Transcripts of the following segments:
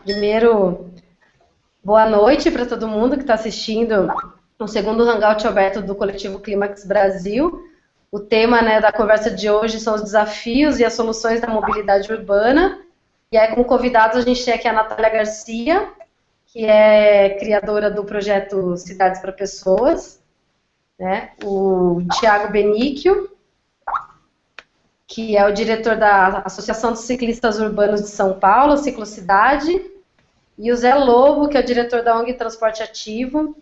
Primeiro, boa noite para todo mundo que está assistindo o segundo Hangout aberto do Coletivo Clímax Brasil. O tema, né, da conversa de hoje são os desafios e as soluções da mobilidade urbana. E aí, como convidados, a gente tem aqui a Natália Garcia, que é criadora do projeto Cidades para Pessoas, né? O Tiago Benício, que é o diretor da Associação dos Ciclistas Urbanos de São Paulo, Ciclocidade, e o Zé Lobo, que é o diretor da ONG Transporte Ativo,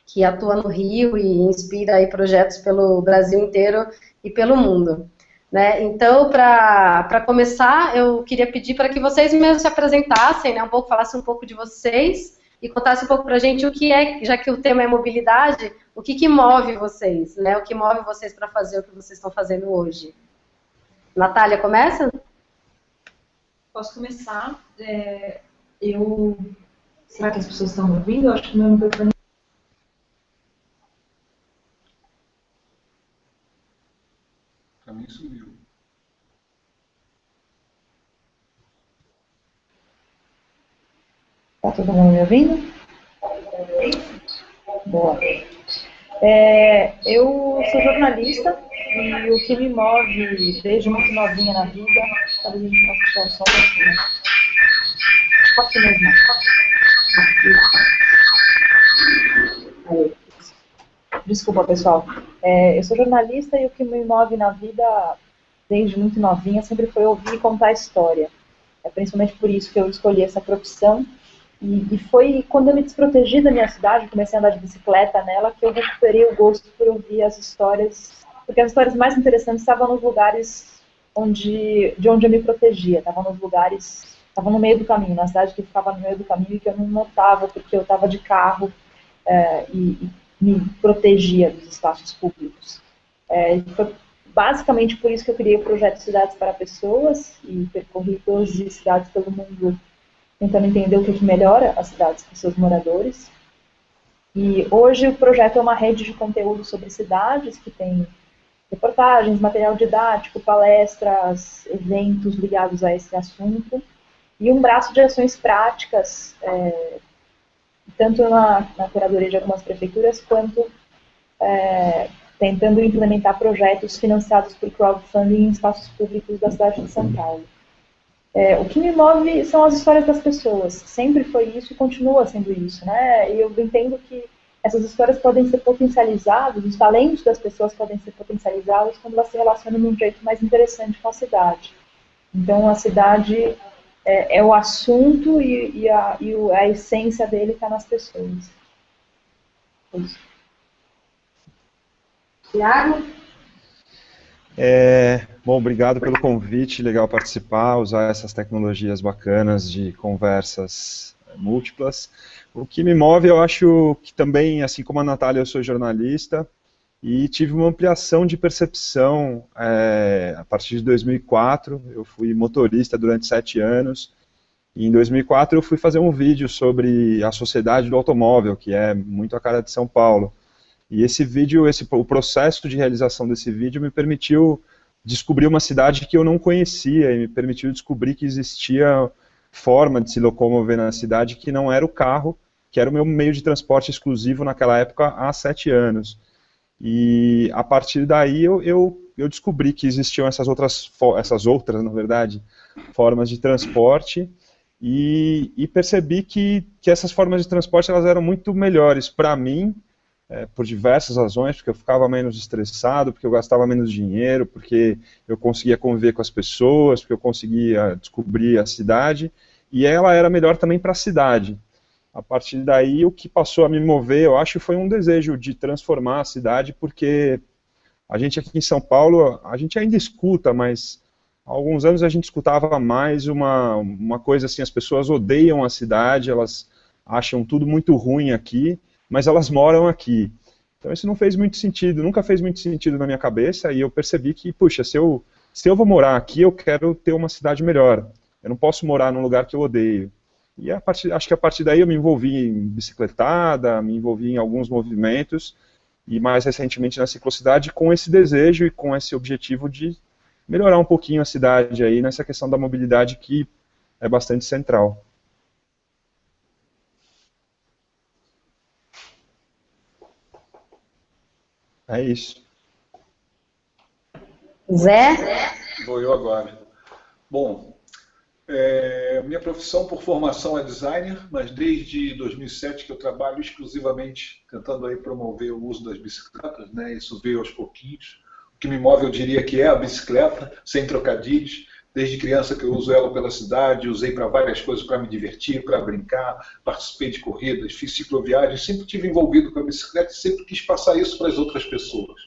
que atua no Rio e inspira aí projetos pelo Brasil inteiro e pelo mundo. Né? Então, para começar, eu queria pedir para que vocês mesmos se apresentassem, né, falassem um pouco de vocês e contassem um pouco para a gente o que é, já que o tema é mobilidade, o que move vocês, né? O que move vocês para fazer o que vocês estão fazendo hoje. Natália, começa? Posso começar. Será que as pessoas estão me ouvindo? Eu acho que o meu microfone... Para mim sumiu. Está todo mundo me ouvindo? Boa. Eu sou jornalista e o que me move desde muito novinha na vida... Talvez a gente possa tirar o som daqui. Pode mesmo. Desculpa, pessoal. Eu sou jornalista e o que me move na vida, desde muito novinha, sempre foi ouvir e contar história. É principalmente por isso que eu escolhi essa profissão. E foi quando eu me desprotegi da minha cidade, comecei a andar de bicicleta nela, que eu recuperei o gosto por ouvir as histórias, porque as histórias mais interessantes estavam nos lugares de onde eu me protegia, estavam no meio do caminho, na cidade que ficava no meio do caminho e que eu não notava, porque eu estava de carro e me protegia dos espaços públicos. Foi basicamente por isso que eu criei o projeto Cidades para Pessoas e percorri 12 cidades pelo mundo, tentando entender o que melhora as cidades para os seus moradores. E hoje o projeto é uma rede de conteúdo sobre cidades, que tem reportagens, material didático, palestras, eventos ligados a esse assunto, e um braço de ações práticas, tanto na curadoria de algumas prefeituras, quanto tentando implementar projetos financiados por crowdfunding em espaços públicos da cidade de São Paulo. O que me move são as histórias das pessoas, sempre foi isso e continua sendo isso, né? E eu entendo que essas histórias podem ser potencializadas, os talentos das pessoas podem ser potencializados quando elas se relacionam de um jeito mais interessante com a cidade. Então, a cidade é o assunto e a essência dele está nas pessoas. Isso. Tiago? Bom, obrigado pelo convite, legal participar, usar essas tecnologias bacanas de conversas múltiplas. O que me move, eu acho que também, assim como a Natália, eu sou jornalista e tive uma ampliação de percepção a partir de 2004. Eu fui motorista durante 7 anos e em 2004 eu fui fazer um vídeo sobre a sociedade do automóvel, que é muito a cara de São Paulo. E esse vídeo, o processo de realização desse vídeo me permitiu descobrir uma cidade que eu não conhecia e me permitiu descobrir que existia forma de se locomover na cidade que não era o carro, que era o meu meio de transporte exclusivo naquela época há 7 anos. E a partir daí eu descobri que existiam essas outras, na verdade, formas de transporte e percebi que essas formas de transporte elas eram muito melhores para mim, por diversas razões, porque eu ficava menos estressado, porque eu gastava menos dinheiro, porque eu conseguia conviver com as pessoas, porque eu conseguia descobrir a cidade, e ela era melhor também para a cidade. A partir daí, o que passou a me mover, eu acho, foi um desejo de transformar a cidade, porque a gente aqui em São Paulo, a gente ainda escuta, mas há alguns anos a gente escutava mais uma coisa assim, as pessoas odeiam a cidade, elas acham tudo muito ruim aqui, mas elas moram aqui. Então isso não fez muito sentido, nunca fez muito sentido na minha cabeça, e eu percebi que, puxa, se eu vou morar aqui, eu quero ter uma cidade melhor. Eu não posso morar num lugar que eu odeio. E acho que a partir daí eu me envolvi em bicicletada, me envolvi em alguns movimentos, e mais recentemente na ciclocidade, com esse desejo e com esse objetivo de melhorar um pouquinho a cidade aí, nessa questão da mobilidade que é bastante central. É isso. Zé? Vou eu agora. Bom, minha profissão por formação é designer, mas desde 2007 que eu trabalho exclusivamente tentando aí promover o uso das bicicletas, né? Isso veio aos pouquinhos. O que me move, eu diria que é a bicicleta, sem trocadilhos. Desde criança que eu uso ela pela cidade, usei para várias coisas, para me divertir, para brincar, participei de corridas, fiz cicloviagens, sempre tive envolvido com a bicicleta e sempre quis passar isso para as outras pessoas.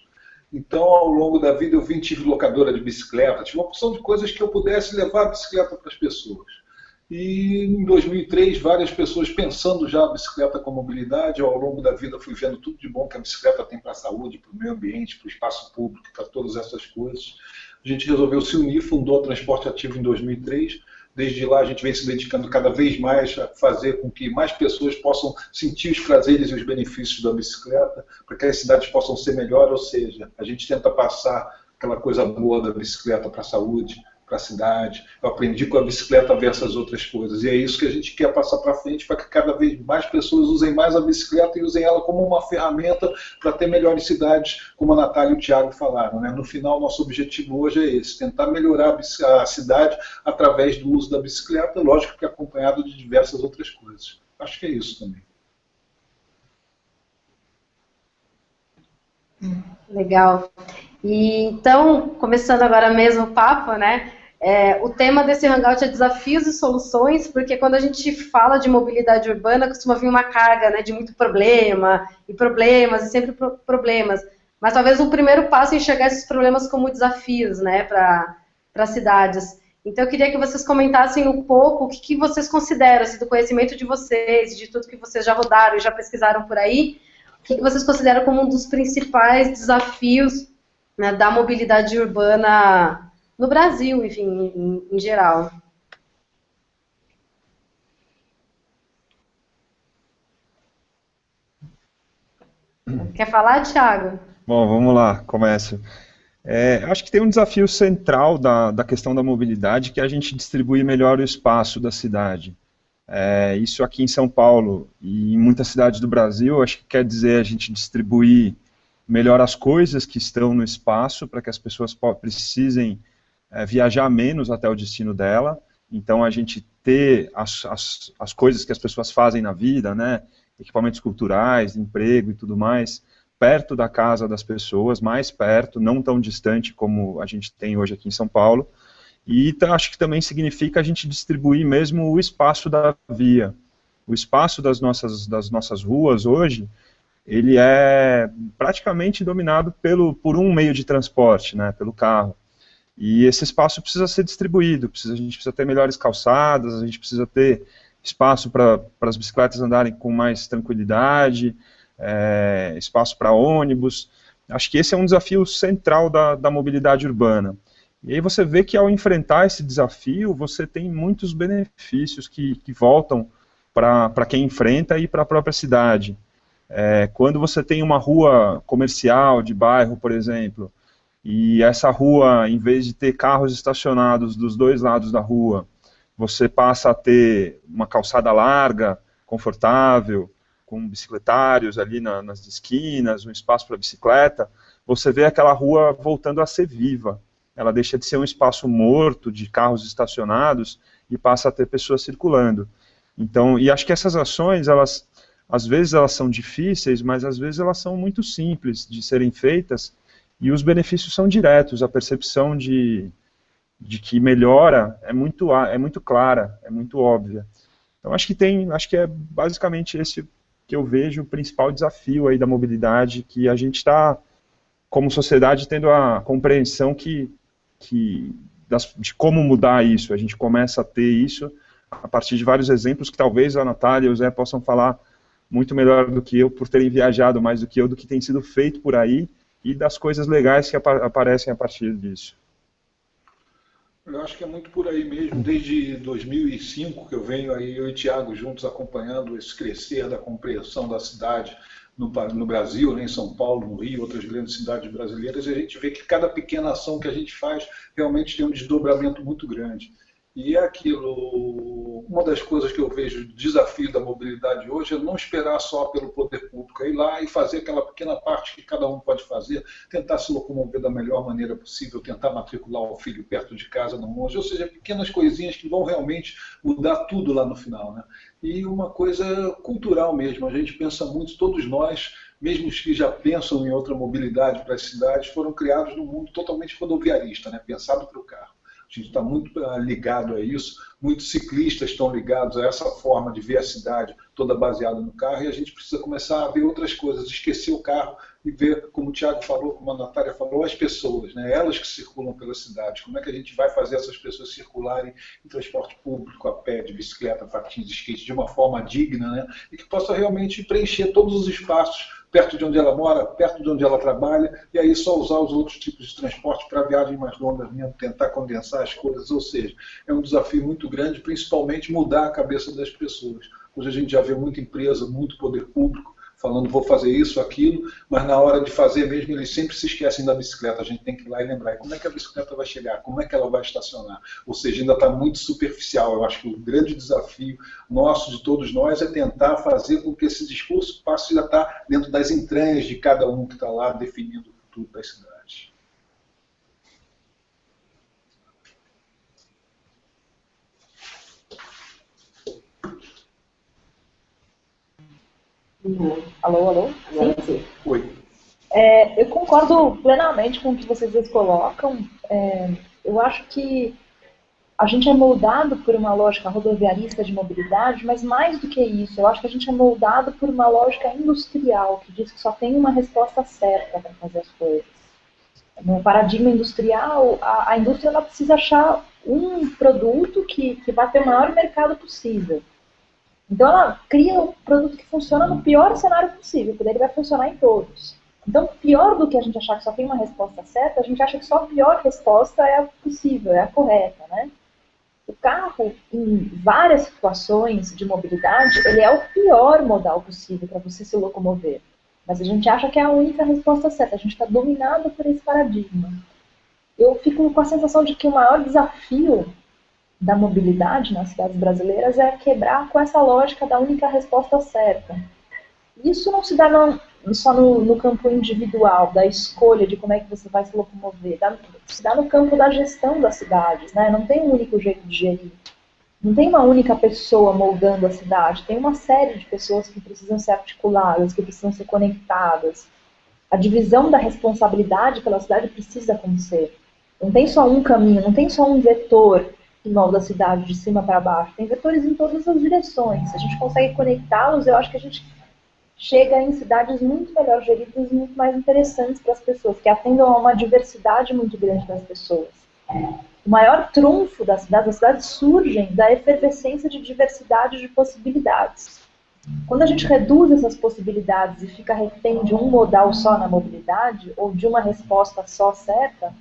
Então, ao longo da vida, tive locadora de bicicleta, tive uma opção de coisas que eu pudesse levar a bicicleta para as pessoas. E em 2003, várias pessoas pensando já a bicicleta com mobilidade, ao longo da vida fui vendo tudo de bom que a bicicleta tem para a saúde, para o meio ambiente, para o espaço público, para todas essas coisas. A gente resolveu se unir, fundou a Transporte Ativo em 2003. Desde lá a gente vem se dedicando cada vez mais a fazer com que mais pessoas possam sentir os prazeres e os benefícios da bicicleta, para que as cidades possam ser melhores, ou seja, a gente tenta passar aquela coisa boa da bicicleta para a saúde, para a cidade. Eu aprendi com a bicicleta a ver essas outras coisas, e é isso que a gente quer passar para frente, para que cada vez mais pessoas usem mais a bicicleta e usem ela como uma ferramenta para ter melhores cidades, como a Natália e o Thiago falaram, né? No final, nosso objetivo hoje é esse, tentar melhorar a cidade através do uso da bicicleta, lógico que acompanhado de diversas outras coisas. Acho que é isso também. Legal. E então, começando agora mesmo o papo, né? O tema desse Hangout é desafios e soluções, porque quando a gente fala de mobilidade urbana, costuma vir uma carga, né, de muito problema, e sempre problemas. Mas talvez o primeiro passo é enxergar esses problemas como desafios, né, para as cidades. Então eu queria que vocês comentassem um pouco o que vocês consideram, assim, do conhecimento de vocês, de tudo que vocês já rodaram e já pesquisaram por aí, o que vocês consideram como um dos principais desafios, né, da mobilidade urbana no Brasil, enfim, em geral. Quer falar, Thiago? Bom, vamos lá, começo. Acho que tem um desafio central da questão da mobilidade, que é a gente distribuir melhor o espaço da cidade. Isso aqui em São Paulo e em muitas cidades do Brasil, acho que quer dizer a gente distribuir melhor as coisas que estão no espaço, para que as pessoas precisem viajar menos até o destino dela. Então, a gente ter as coisas que as pessoas fazem na vida, né, equipamentos culturais, emprego e tudo mais, perto da casa das pessoas, mais perto, não tão distante como a gente tem hoje aqui em São Paulo. E acho que também significa a gente distribuir mesmo o espaço da via. O espaço das nossas ruas hoje, ele é praticamente dominado por um meio de transporte, né, pelo carro. E esse espaço precisa ser distribuído, a gente precisa ter melhores calçadas, a gente precisa ter espaço para as bicicletas andarem com mais tranquilidade, espaço para ônibus. Acho que esse é um desafio central da mobilidade urbana. E aí você vê que ao enfrentar esse desafio, você tem muitos benefícios que voltam para quem enfrenta e para a própria cidade. Quando você tem uma rua comercial de bairro, por exemplo, e essa rua, em vez de ter carros estacionados dos dois lados da rua, você passa a ter uma calçada larga, confortável, com bicicletários ali nas esquinas, um espaço para bicicleta, você vê aquela rua voltando a ser viva. Ela deixa de ser um espaço morto de carros estacionados e passa a ter pessoas circulando. Então, e acho que essas ações, às vezes elas são difíceis, mas às vezes elas são muito simples de serem feitas, e os benefícios são diretos, a percepção de que melhora é muito clara, é muito óbvia. Então acho que é basicamente esse que eu vejo o principal desafio aí da mobilidade, que a gente está, como sociedade, tendo a compreensão de como mudar isso. A gente começa a ter isso a partir de vários exemplos que talvez a Natália e o Zé possam falar muito melhor do que eu, por terem viajado mais do que eu, do que tem sido feito por aí, e das coisas legais que aparecem a partir disso. Eu acho que é muito por aí mesmo, desde 2005 que eu venho aí, eu e o Thiago juntos acompanhando esse crescer da compreensão da cidade no Brasil, né, em São Paulo, no Rio, outras grandes cidades brasileiras, e a gente vê que cada pequena ação que a gente faz realmente tem um desdobramento muito grande. E é aquilo, uma das coisas que eu vejo desafio da mobilidade hoje é não esperar só pelo poder público, é ir lá e fazer aquela pequena parte que cada um pode fazer, tentar se locomover da melhor maneira possível, tentar matricular o filho perto de casa, não longe, ou seja, pequenas coisinhas que vão realmente mudar tudo lá no final, né? E uma coisa cultural mesmo, a gente pensa muito, todos nós, mesmo os que já pensam em outra mobilidade para as cidades, foram criados num mundo totalmente rodoviarista, né? Pensado para o carro. A gente está muito ligado a isso, muitos ciclistas estão ligados a essa forma de ver a cidade toda baseada no carro, e a gente precisa começar a ver outras coisas, esquecer o carro e ver, como o Thiago falou, como a Natália falou, as pessoas, né? Elas que circulam pela cidade. Como é que a gente vai fazer essas pessoas circularem em transporte público, a pé, de bicicleta, patins, skate, de uma forma digna, né? E que possa realmente preencher todos os espaços perto de onde ela mora, perto de onde ela trabalha, e aí só usar os outros tipos de transporte para viagens mais longas mesmo, tentar condensar as coisas, ou seja, é um desafio muito grande, principalmente mudar a cabeça das pessoas. Hoje a gente já vê muita empresa, muito poder público, falando vou fazer isso, aquilo, mas na hora de fazer mesmo eles sempre se esquecem da bicicleta, a gente tem que ir lá e lembrar, como é que a bicicleta vai chegar, como é que ela vai estacionar, ou seja, ainda está muito superficial. Eu acho que o grande desafio nosso, de todos nós, é tentar fazer com que esse discurso passe a estar dentro das entranhas de cada um que está lá definindo o futuro das cidades. Alô, alô? Sim? Oi. Eu concordo plenamente com o que vocês dois colocam. Eu acho que a gente é moldado por uma lógica rodoviarista de mobilidade, mas mais do que isso, eu acho que a gente é moldado por uma lógica industrial, que diz que só tem uma resposta certa para fazer as coisas. No paradigma industrial, a indústria ela precisa achar um produto que vai ter o maior mercado possível. Então ela cria um produto que funciona no pior cenário possível, porque ele vai funcionar em todos. Então, pior do que a gente achar que só tem uma resposta certa, a gente acha que só a pior resposta é a possível, é a correta, né? O carro, em várias situações de mobilidade, ele é o pior modal possível para você se locomover. Mas a gente acha que é a única resposta certa, a gente está dominado por esse paradigma. Eu fico com a sensação de que o maior desafio da mobilidade nas cidades brasileiras é quebrar com essa lógica da única resposta certa. Isso não se dá só no campo individual, da escolha de como é que você vai se locomover, se dá no campo da gestão das cidades, né? Não tem um único jeito de gerir. Não tem uma única pessoa moldando a cidade, tem uma série de pessoas que precisam ser articuladas, que precisam ser conectadas. A divisão da responsabilidade pela cidade precisa acontecer. Não tem só um caminho, não tem só um vetor que molda a cidade de cima para baixo. Tem vetores em todas as direções. Se a gente consegue conectá-los, eu acho que a gente chega em cidades muito melhor geridas e muito mais interessantes para as pessoas, que atendam a uma diversidade muito grande das pessoas. O maior trunfo das cidades, as cidades surgem da efervescência de diversidade de possibilidades. Quando a gente reduz essas possibilidades e fica refém de um modal só na mobilidade, ou de uma resposta só certa,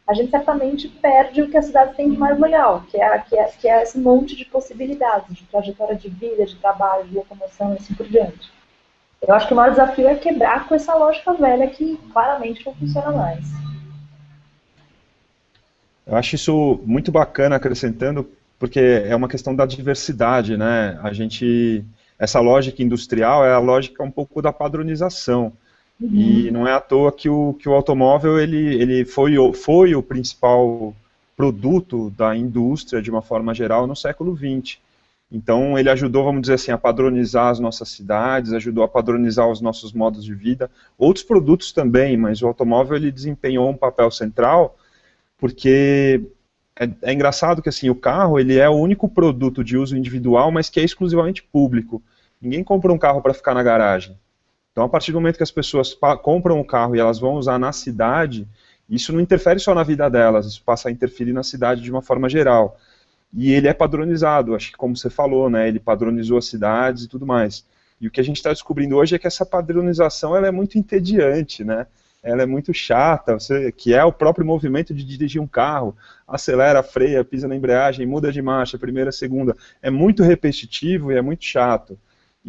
a gente certamente perde o que a cidade tem de mais legal, que é esse monte de possibilidades, de trajetória de vida, de trabalho, de locomoção e assim por diante. Eu acho que o maior desafio é quebrar com essa lógica velha que claramente não funciona mais. Eu acho isso muito bacana, acrescentando, porque é uma questão da diversidade, né? Essa lógica industrial é a lógica um pouco da padronização. Uhum. E não é à toa que o automóvel ele foi o principal produto da indústria, de uma forma geral, no século XX. Então ele ajudou, vamos dizer assim, a padronizar as nossas cidades, ajudou a padronizar os nossos modos de vida. Outros produtos também, mas o automóvel ele desempenhou um papel central, porque é engraçado que assim, o carro ele é o único produto de uso individual, mas que é exclusivamente público. Ninguém compra um carro para ficar na garagem. Então, a partir do momento que as pessoas compram um carro e elas vão usar na cidade, isso não interfere só na vida delas, isso passa a interferir na cidade de uma forma geral. E ele é padronizado, acho que como você falou, né, ele padronizou as cidades e tudo mais. E o que a gente está descobrindo hoje é que essa padronização ela é muito entediante, né? Ela é muito chata, que é o próprio movimento de dirigir um carro, acelera, freia, pisa na embreagem, muda de marcha, primeira, segunda. É muito repetitivo e é muito chato.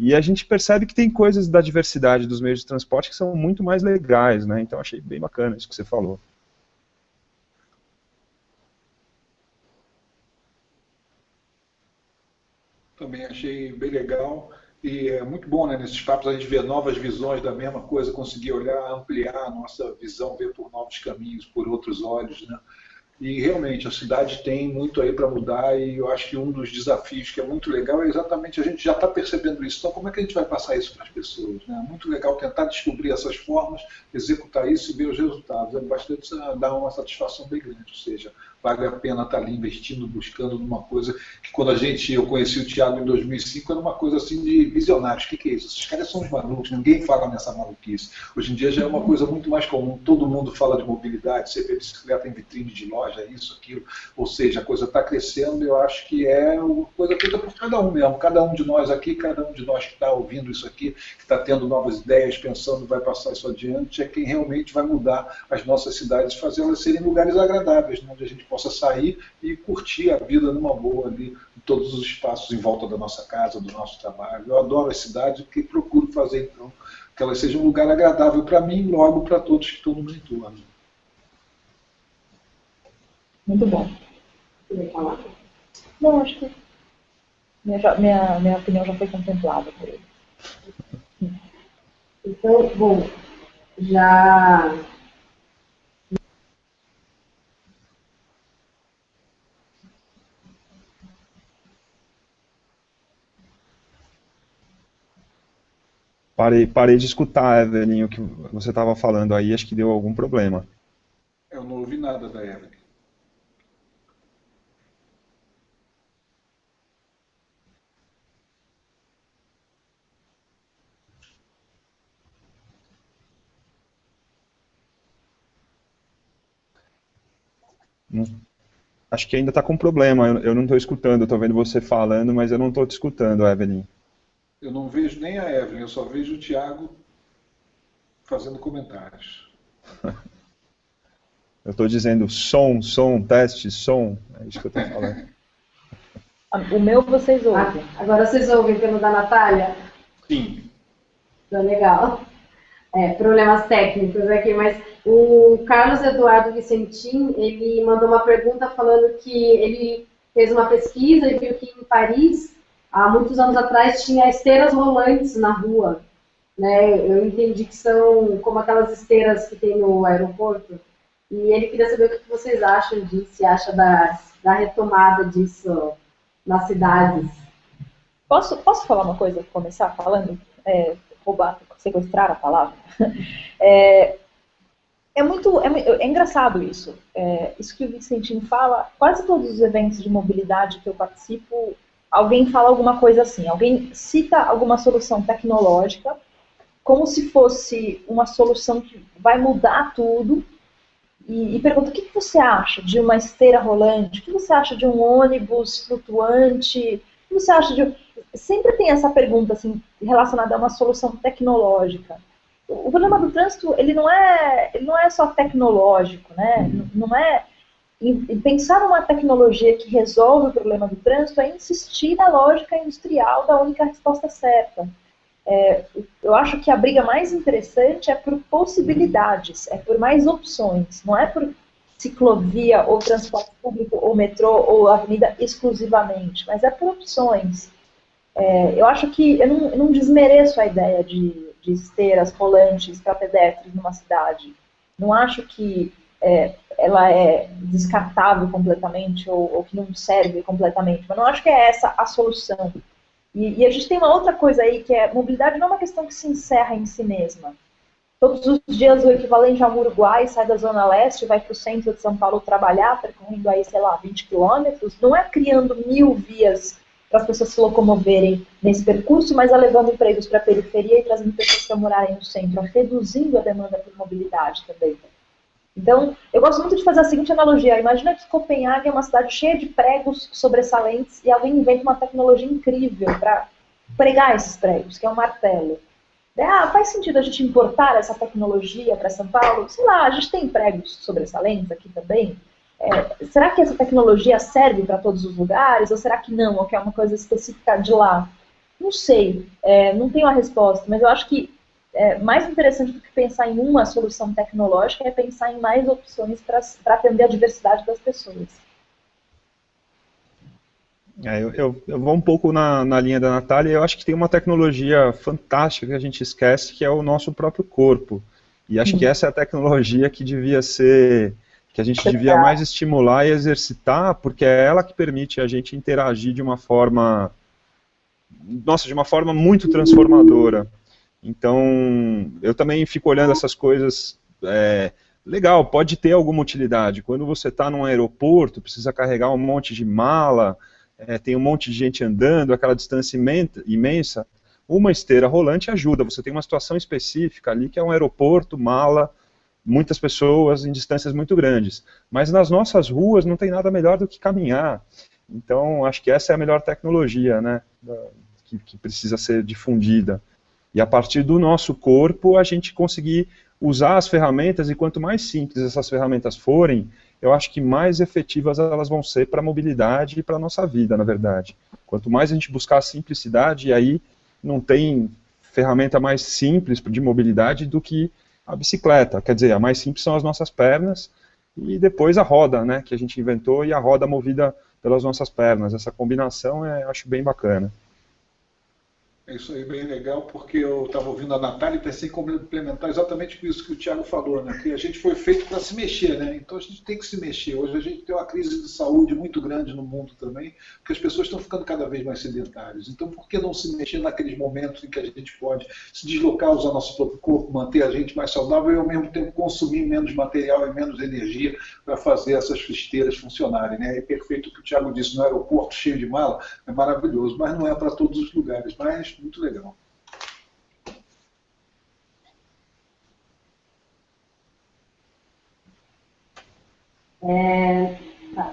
E a gente percebe que tem coisas da diversidade dos meios de transporte que são muito mais legais, né? Então achei bem bacana isso que você falou. Também achei bem legal. E é muito bom, né, nesses papos a gente ver novas visões da mesma coisa, conseguir olhar, ampliar a nossa visão, ver por novos caminhos, por outros olhos, né? E realmente a cidade tem muito aí para mudar e eu acho que um dos desafios que é muito legal é exatamente a gente já está percebendo isso. Então como é que a gente vai passar isso para as pessoas? Né? É muito legal tentar descobrir essas formas, executar isso e ver os resultados. É bastante, dá uma satisfação bem grande, ou seja, vale a pena estar ali investindo, buscando numa coisa que quando eu conheci o Thiago em 2005, era uma coisa assim de visionários. O que é isso? Esses caras são os malucos, ninguém fala nessa maluquice. Hoje em dia já é uma coisa muito mais comum, todo mundo fala de mobilidade, você vê bicicleta em vitrine de loja, isso, aquilo, ou seja, a coisa está crescendo, eu acho que é uma coisa feita por cada um mesmo, cada um de nós aqui, cada um de nós que está ouvindo isso aqui, que está tendo novas ideias, pensando, vai passar isso adiante, é quem realmente vai mudar as nossas cidades, fazê-las serem lugares agradáveis, né, onde a gente possa sair e curtir a vida numa boa ali, em todos os espaços em volta da nossa casa, do nosso trabalho. Eu adoro as cidades, o que procuro fazer então, que elas sejam um lugar agradável para mim e logo para todos que estão no meu entorno. Muito bom. Queria falar? Não, acho que minha opinião já foi contemplada por ele. Então, bom, já... Parei de escutar, Evelyn, o que você estava falando aí, acho que deu algum problema. Eu não ouvi nada da Evelyn. Acho que ainda está com problema, eu não estou escutando, estou vendo você falando, mas eu não estou te escutando, Evelyn. Eu não vejo nem a Evelyn, eu só vejo o Thiago fazendo comentários. Eu estou dizendo som, teste, som, é isso que eu estou falando. O meu vocês ouvem. Agora vocês ouvem pelo da Natália? Sim. Então, legal. Problemas técnicos aqui, mas o Carlos Eduardo Vicentim, ele mandou uma pergunta falando que ele fez uma pesquisa e viu que em Paris, há muitos anos atrás, tinha esteiras rolantes na rua. Né? Eu entendi que são como aquelas esteiras que tem no aeroporto. E ele queria saber o que vocês acham disso, se acha da retomada disso nas cidades. Posso falar uma coisa, começar falando? Sequestrar a palavra? É engraçado isso. Isso que o Vicentinho fala, quase todos os eventos de mobilidade que eu participo, alguém fala alguma coisa assim, alguém cita alguma solução tecnológica, como se fosse uma solução que vai mudar tudo, e pergunta, o que você acha de uma esteira rolante? O que você acha de um ônibus flutuante? O que você acha de... Sempre tem essa pergunta assim, relacionada a uma solução tecnológica. O problema do trânsito, ele não é só tecnológico, né? Não é... Pensar numa tecnologia que resolve o problema do trânsito é insistir na lógica industrial da única resposta certa. Eu acho que a briga mais interessante é por possibilidades, é por mais opções, não é por ciclovia, ou transporte público, ou metrô, ou avenida exclusivamente, mas é por opções. Eu acho que eu não desmereço a ideia de esteiras rolantes para pedestres numa cidade. Não acho que ela é descartável completamente ou que não serve completamente, mas não acho que é essa a solução. E a gente tem uma outra coisa aí, que mobilidade não é uma questão que se encerra em si mesma. Todos os dias o equivalente a um uruguai sai da Zona Leste, vai para o centro de São Paulo trabalhar, percorrendo aí, sei lá, 20 quilômetros, não é criando 1000 vias para as pessoas se locomoverem nesse percurso, mas é levando empregos para a periferia e trazendo pessoas para morarem no centro, reduzindo a demanda por mobilidade também. Então, eu gosto muito de fazer a seguinte analogia. Imagina que Copenhague é uma cidade cheia de pregos sobressalentes e alguém inventa uma tecnologia incrível para pregar esses pregos, que é um martelo. Faz sentido a gente importar essa tecnologia para São Paulo? Sei lá, a gente tem pregos sobressalentes aqui também. Será que essa tecnologia serve para todos os lugares? Ou será que não? Ou que é uma coisa específica de lá? Não sei, não tenho a resposta, mas eu acho que mais interessante do que pensar em uma solução tecnológica é pensar em mais opções para atender a diversidade das pessoas. Eu vou um pouco na linha da Natália. Eu acho que tem uma tecnologia fantástica que a gente esquece, que é o nosso próprio corpo. E acho que essa é a tecnologia que devia ser, que a gente devia mais estimular e exercitar, porque é ela que permite a gente interagir de uma forma, nossa, de uma forma muito transformadora. Então, eu também fico olhando essas coisas, legal, pode ter alguma utilidade. Quando você está num aeroporto, precisa carregar um monte de mala, tem um monte de gente andando, aquela distância imensa, uma esteira rolante ajuda. Você tem uma situação específica ali, que é um aeroporto, mala, muitas pessoas em distâncias muito grandes. Mas nas nossas ruas não tem nada melhor do que caminhar. Então, acho que essa é a melhor tecnologia, né, que precisa ser difundida. E a partir do nosso corpo, a gente conseguir usar as ferramentas, e quanto mais simples essas ferramentas forem, eu acho que mais efetivas elas vão ser para a mobilidade e para a nossa vida, na verdade. Quanto mais a gente buscar a simplicidade, e aí não tem ferramenta mais simples de mobilidade do que a bicicleta. Quer dizer, a mais simples são as nossas pernas, e depois a roda, né, que a gente inventou, e a roda movida pelas nossas pernas. Essa combinação eu acho bem bacana. É isso aí, bem legal, porque eu estava ouvindo a Natália e pensei em complementar exatamente com isso que o Thiago falou, né? Que a gente foi feito para se mexer, né? Então a gente tem que se mexer. Hoje a gente tem uma crise de saúde muito grande no mundo também, porque as pessoas estão ficando cada vez mais sedentárias. Então por que não se mexer naqueles momentos em que a gente pode se deslocar, usar nosso próprio corpo, manter a gente mais saudável e ao mesmo tempo consumir menos material e menos energia para fazer essas esteiras funcionarem, né? É perfeito o que o Thiago disse, no aeroporto cheio de mala, é maravilhoso, mas não é para todos os lugares. Mas muito legal.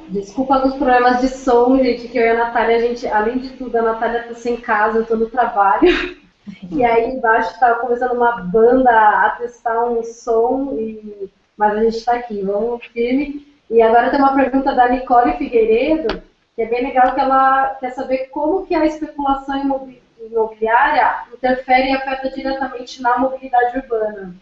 Desculpa alguns problemas de som, gente, que eu e a Natália, além de tudo, a Natália está sem casa, eu estou no trabalho. E aí embaixo está começando uma banda a testar um som, mas a gente está aqui, vamos firme. E agora tem uma pergunta da Nicole Figueiredo, que é bem legal, que ela quer saber como que a especulação imobiliária interfere e afeta diretamente na mobilidade urbana.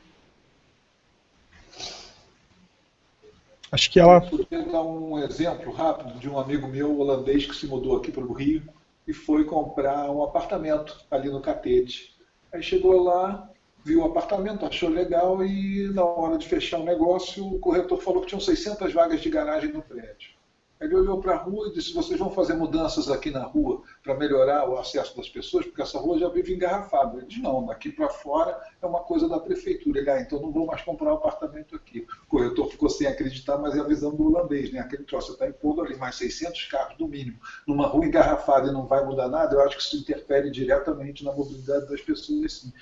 Acho que ela... Eu vou dar um exemplo rápido de um amigo meu holandês que se mudou aqui para o Rio e foi comprar um apartamento ali no Catete. Aí chegou lá, viu o apartamento, achou legal e na hora de fechar o negócio, o corretor falou que tinham 600 vagas de garagem no prédio. Ele olhou para a rua e disse, vocês vão fazer mudanças aqui na rua para melhorar o acesso das pessoas, porque essa rua já vive engarrafada. Ele disse, não, daqui para fora é uma coisa da prefeitura. Ele, então não vou mais comprar um apartamento aqui. O corretor ficou sem acreditar, mas é a visão do holandês, né? Aquele troço, você está impondo ali mais 600 carros no mínimo, numa rua engarrafada e não vai mudar nada, eu acho que isso interfere diretamente na mobilidade das pessoas, sim.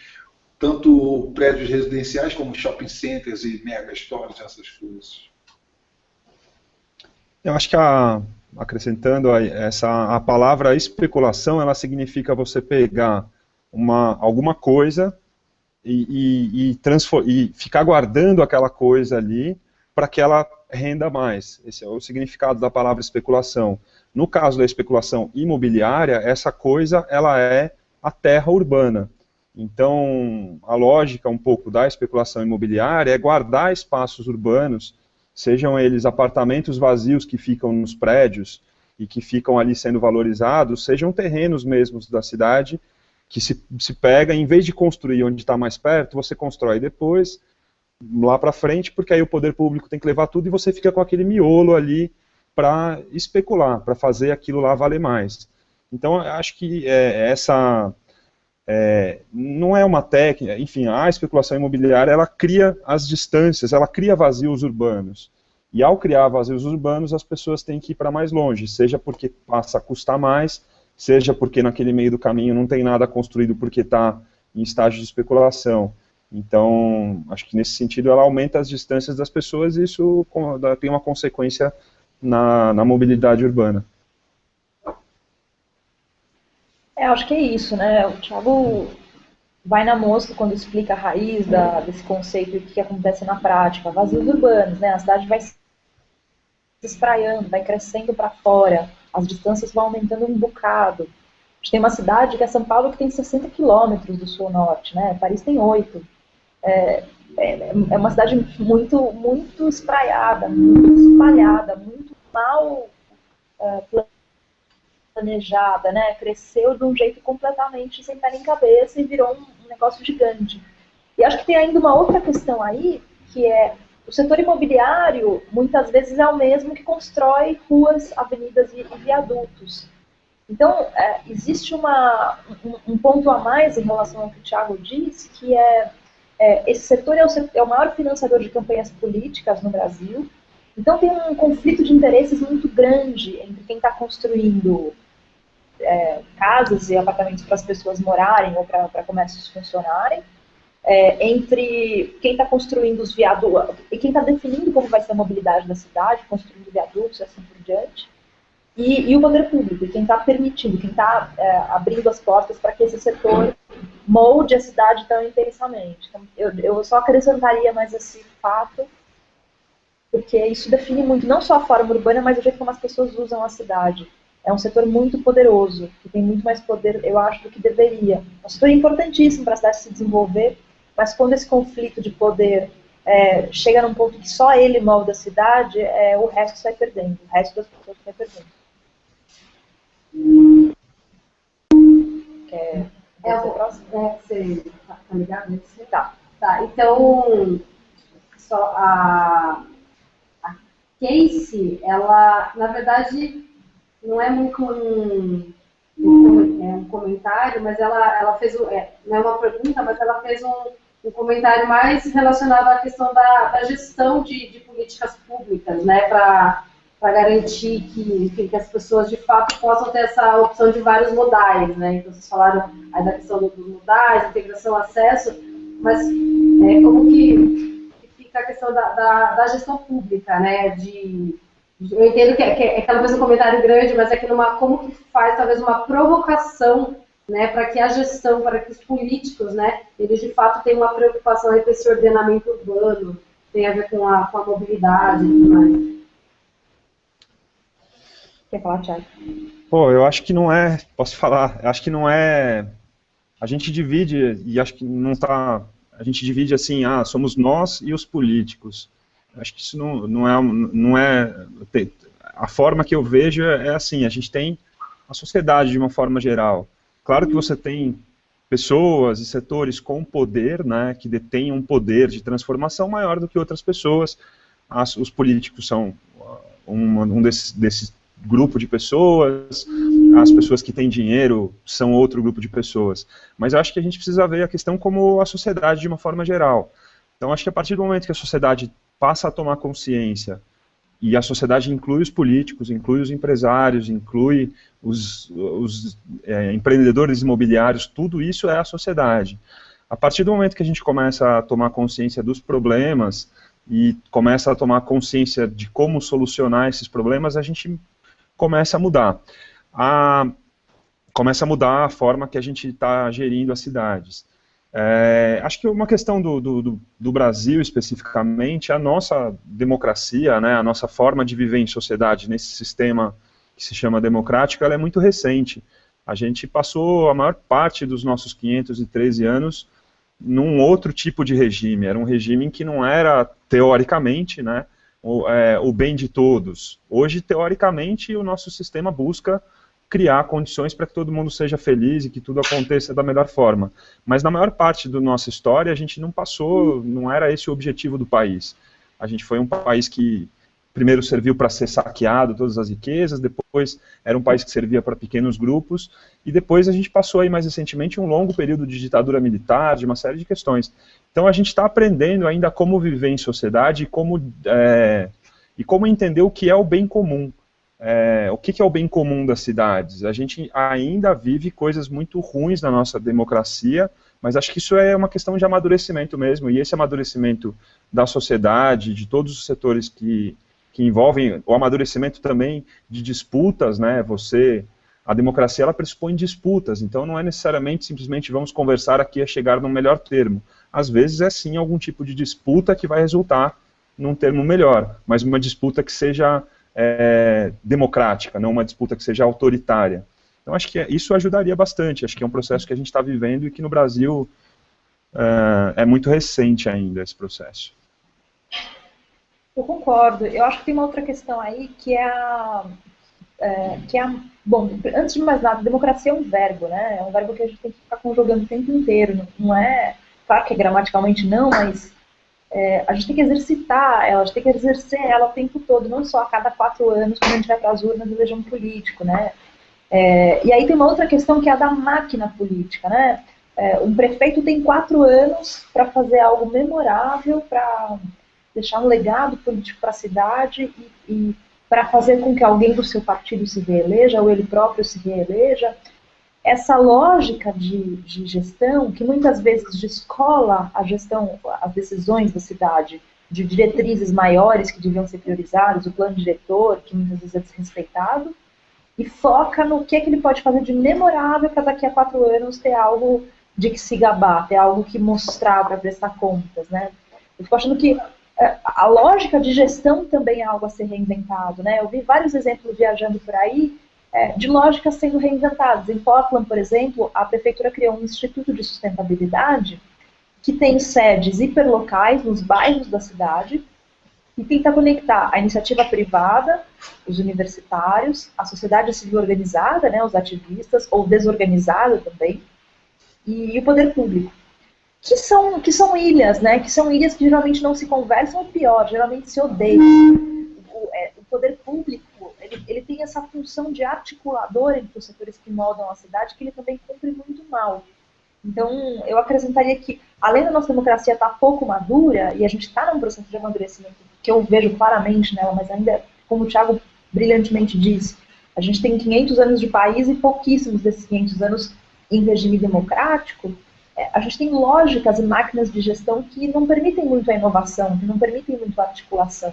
Tanto prédios residenciais como shopping centers e mega stores, essas coisas. Eu acho que acrescentando a palavra especulação, ela significa você pegar alguma coisa e ficar guardando aquela coisa ali para que ela renda mais. Esse é o significado da palavra especulação. No caso da especulação imobiliária, essa coisa ela é a terra urbana. Então, a lógica um pouco da especulação imobiliária é guardar espaços urbanos, sejam eles apartamentos vazios que ficam nos prédios e que ficam ali sendo valorizados, sejam terrenos mesmos da cidade que se pega, em vez de construir onde está mais perto, você constrói depois, lá para frente, porque aí o poder público tem que levar tudo e você fica com aquele miolo ali para especular, para fazer aquilo lá valer mais. Então, eu acho que não é uma técnica, enfim, a especulação imobiliária, ela cria as distâncias, ela cria vazios urbanos. E ao criar vazios urbanos, as pessoas têm que ir para mais longe, seja porque passa a custar mais, seja porque naquele meio do caminho não tem nada construído porque está em estágio de especulação. Então, acho que nesse sentido ela aumenta as distâncias das pessoas e isso tem uma consequência na mobilidade urbana. Acho que é isso, né? O Thiago vai na mosca quando explica a raiz desse conceito e o que acontece na prática. Vazios urbanos, né? A cidade vai se espraiando, vai crescendo para fora, as distâncias vão aumentando um bocado. A gente tem uma cidade que é São Paulo que tem 60 quilômetros do sul ao norte, né? Paris tem 8. É uma cidade muito, muito espraiada, muito espalhada, muito mal planejada, né? Cresceu de um jeito completamente sem pé nem cabeça e virou um negócio gigante. E acho que tem ainda uma outra questão aí, que é o setor imobiliário muitas vezes é o mesmo que constrói ruas, avenidas e viadutos. Então, existe um ponto a mais em relação ao que o Thiago diz, que esse setor é o maior financiador de campanhas políticas no Brasil. Então, tem um conflito de interesses muito grande entre quem está construindo casas e apartamentos para as pessoas morarem ou para comércios funcionarem, entre quem está construindo os viadutos e quem está definindo como vai ser a mobilidade da cidade, construindo viadutos e assim por diante, e o poder público, quem está permitindo, quem está abrindo as portas para que esse setor molde a cidade tão intensamente. Então, eu só acrescentaria mais esse fato, porque isso define muito, não só a forma urbana, mas o jeito como as pessoas usam a cidade. É um setor muito poderoso, que tem muito mais poder, eu acho, do que deveria. É um setor importantíssimo para a cidade se desenvolver, mas quando esse conflito de poder chega num ponto que só ele molda a cidade, o resto sai perdendo, o resto das pessoas sai perdendo. Quer dizer o próximo? Você tá ligado? Tá. Tá, então, só a Casey, ela, na verdade, não é muito um comentário, mas ela fez, não é uma pergunta, mas ela fez um comentário mais relacionado à questão da gestão de políticas públicas, né, para garantir que as pessoas, de fato, possam ter essa opção de vários modais, né, então vocês falaram aí da questão dos modais, integração, acesso, mas como que fica a questão da gestão pública, né, eu entendo que é talvez um comentário grande, mas como que faz talvez uma provocação, né, para que a gestão, para que os políticos, né, eles de fato tenham uma preocupação aí com esse ordenamento urbano, tem a ver com a mobilidade e tudo mais. Quer falar, Thiago? Pô, eu acho que não é, posso falar, eu acho que não é, a gente divide, e acho que não está, a gente divide assim, somos nós e os políticos. Acho que isso não é, a forma que eu vejo é assim, a gente tem a sociedade de uma forma geral. Claro que você tem pessoas e setores com poder, né, que detêm um poder de transformação maior do que outras pessoas. Os políticos são um desse grupo de pessoas, as pessoas que têm dinheiro são outro grupo de pessoas. Mas eu acho que a gente precisa ver a questão como a sociedade de uma forma geral. Então acho que a partir do momento que a sociedade passa a tomar consciência, e a sociedade inclui os políticos, inclui os empresários, inclui os empreendedores imobiliários, tudo isso é a sociedade. A partir do momento que a gente começa a tomar consciência dos problemas e começa a tomar consciência de como solucionar esses problemas, a gente começa a mudar. Começa a mudar a forma que a gente está gerindo as cidades. Acho que uma questão do Brasil especificamente, a nossa democracia, né, a nossa forma de viver em sociedade nesse sistema que se chama democrático, ela é muito recente. A gente passou a maior parte dos nossos 513 anos num outro tipo de regime, era um regime que não era, teoricamente, né, o bem de todos. Hoje, teoricamente, o nosso sistema busca criar condições para que todo mundo seja feliz e que tudo aconteça da melhor forma. Mas na maior parte da nossa história, a gente não era esse o objetivo do país. A gente foi um país que primeiro serviu para ser saqueado, todas as riquezas, depois era um país que servia para pequenos grupos, e depois a gente passou aí mais recentemente um longo período de ditadura militar, de uma série de questões. Então a gente está aprendendo ainda como viver em sociedade e como entender o que é o bem comum. O que é o bem comum das cidades? A gente ainda vive coisas muito ruins na nossa democracia, mas acho que isso é uma questão de amadurecimento mesmo, e esse amadurecimento da sociedade, de todos os setores que envolvem o amadurecimento também de disputas, né? A democracia ela pressupõe disputas, então não é necessariamente simplesmente vamos conversar aqui a chegar num melhor termo. Às vezes é sim algum tipo de disputa que vai resultar num termo melhor, mas uma disputa que seja democrática, não uma disputa que seja autoritária. Então acho que isso ajudaria bastante, acho que é um processo que a gente está vivendo e que no Brasil é muito recente ainda esse processo. Eu concordo, eu acho que tem uma outra questão aí que é bom, antes de mais nada, democracia é um verbo, né? É um verbo que a gente tem que ficar conjugando o tempo inteiro. Não é, claro que gramaticalmente não, mas a gente tem que exercitar ela, a gente tem que exercer ela o tempo todo, não só a cada 4 anos, quando a gente vai para as urnas e eleger um político, né? E aí tem uma outra questão que é a da máquina política, né? Um prefeito tem 4 anos para fazer algo memorável, para deixar um legado político para a cidade e para fazer com que alguém do seu partido se reeleja, ou ele próprio se reeleja. Essa lógica de gestão, que muitas vezes descola a gestão, as decisões da cidade, de diretrizes maiores que deviam ser priorizadas, o plano diretor, que muitas vezes é desrespeitado, e foca no que ele pode fazer de memorável para daqui a 4 anos ter algo de que se gabar, ter algo que mostrar para prestar contas, né? Eu fico achando que a lógica de gestão também é algo a ser reinventado, né? Eu vi vários exemplos viajando por aí de lógicas sendo reinventadas. Em Portland, por exemplo, a prefeitura criou um instituto de sustentabilidade que tem sedes hiperlocais nos bairros da cidade e tenta conectar a iniciativa privada, os universitários, a sociedade civil organizada, né, os ativistas, ou desorganizada também, e o poder público. Que são ilhas, né? Que são ilhas que geralmente não se conversam, ou pior, geralmente se odeiam. O poder público, ele tem essa função de articulador entre os setores que moldam a cidade, que ele também cumpre muito mal. Então, eu acrescentaria que, além da nossa democracia estar pouco madura, e a gente está num processo de amadurecimento que eu vejo claramente nela, mas ainda, como o Thiago brilhantemente disse, a gente tem 500 anos de país e pouquíssimos desses 500 anos em regime democrático. A gente tem lógicas e máquinas de gestão que não permitem muito a inovação, que não permitem muito a articulação.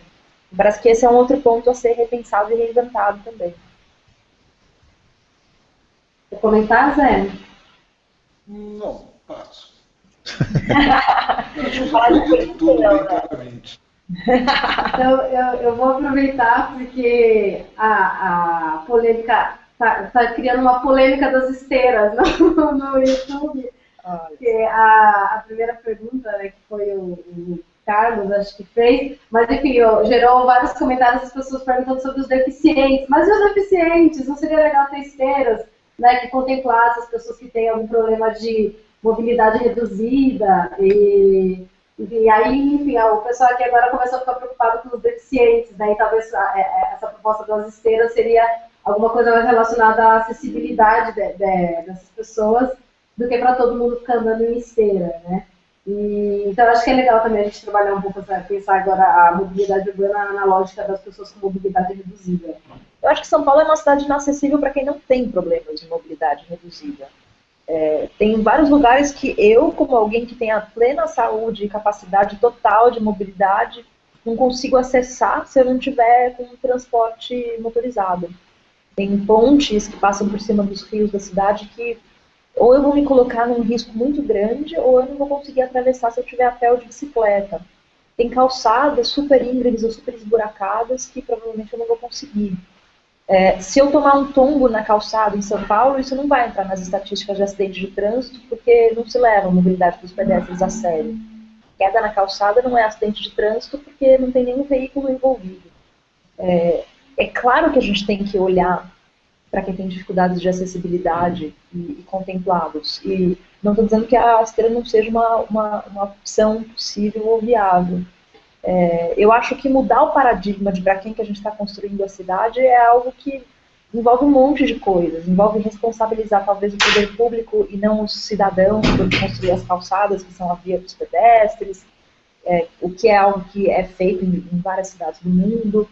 Parece que esse é um outro ponto a ser repensado e reinventado também. Quer comentar, Zé? Não, passo. Vou falar de tudo bem né? claramente. Então, eu vou aproveitar porque a polêmica está criando uma polêmica das esteiras no YouTube. Porque a primeira pergunta, né, que foi o Carlos, acho que fez, mas enfim, gerou vários comentários das pessoas perguntando sobre os deficientes. Mas e os deficientes? Não seria legal ter esteiras, né, que contemplassem as pessoas que têm algum problema de mobilidade reduzida? E aí, enfim, o pessoal aqui agora começou a ficar preocupado com os deficientes, né? E talvez essa proposta das esteiras seria alguma coisa mais relacionada à acessibilidade dessas pessoas, do que para todo mundo ficar andando em esteira, né? Então, acho que é legal também a gente trabalhar um pouco, pensar agora a mobilidade urbana na lógica das pessoas com mobilidade reduzida. Eu acho que São Paulo é uma cidade inacessível para quem não tem problemas de mobilidade reduzida. Tem vários lugares que eu, como alguém que tem a plena saúde e capacidade total de mobilidade, não consigo acessar se eu não tiver com um transporte motorizado. Tem pontes que passam por cima dos rios da cidade que ou eu vou me colocar num risco muito grande, ou eu não vou conseguir atravessar se eu tiver a pé ou de bicicleta. Tem calçadas super íngremes ou super esburacadas que provavelmente eu não vou conseguir. Se eu tomar um tombo na calçada em São Paulo, isso não vai entrar nas estatísticas de acidente de trânsito, porque não se leva a mobilidade dos pedestres a sério. Queda na calçada não é acidente de trânsito, porque não tem nenhum veículo envolvido. É claro que a gente tem que olhar para quem tem dificuldades de acessibilidade e contemplá-los. E não estou dizendo que a esteira não seja uma opção possível ou viável. Eu acho que mudar o paradigma de para quem que a gente está construindo a cidade é algo que envolve um monte de coisas. Envolve responsabilizar talvez o poder público e não os cidadãos por construir as calçadas, que são a via dos pedestres, o que é algo que é feito em várias cidades do mundo.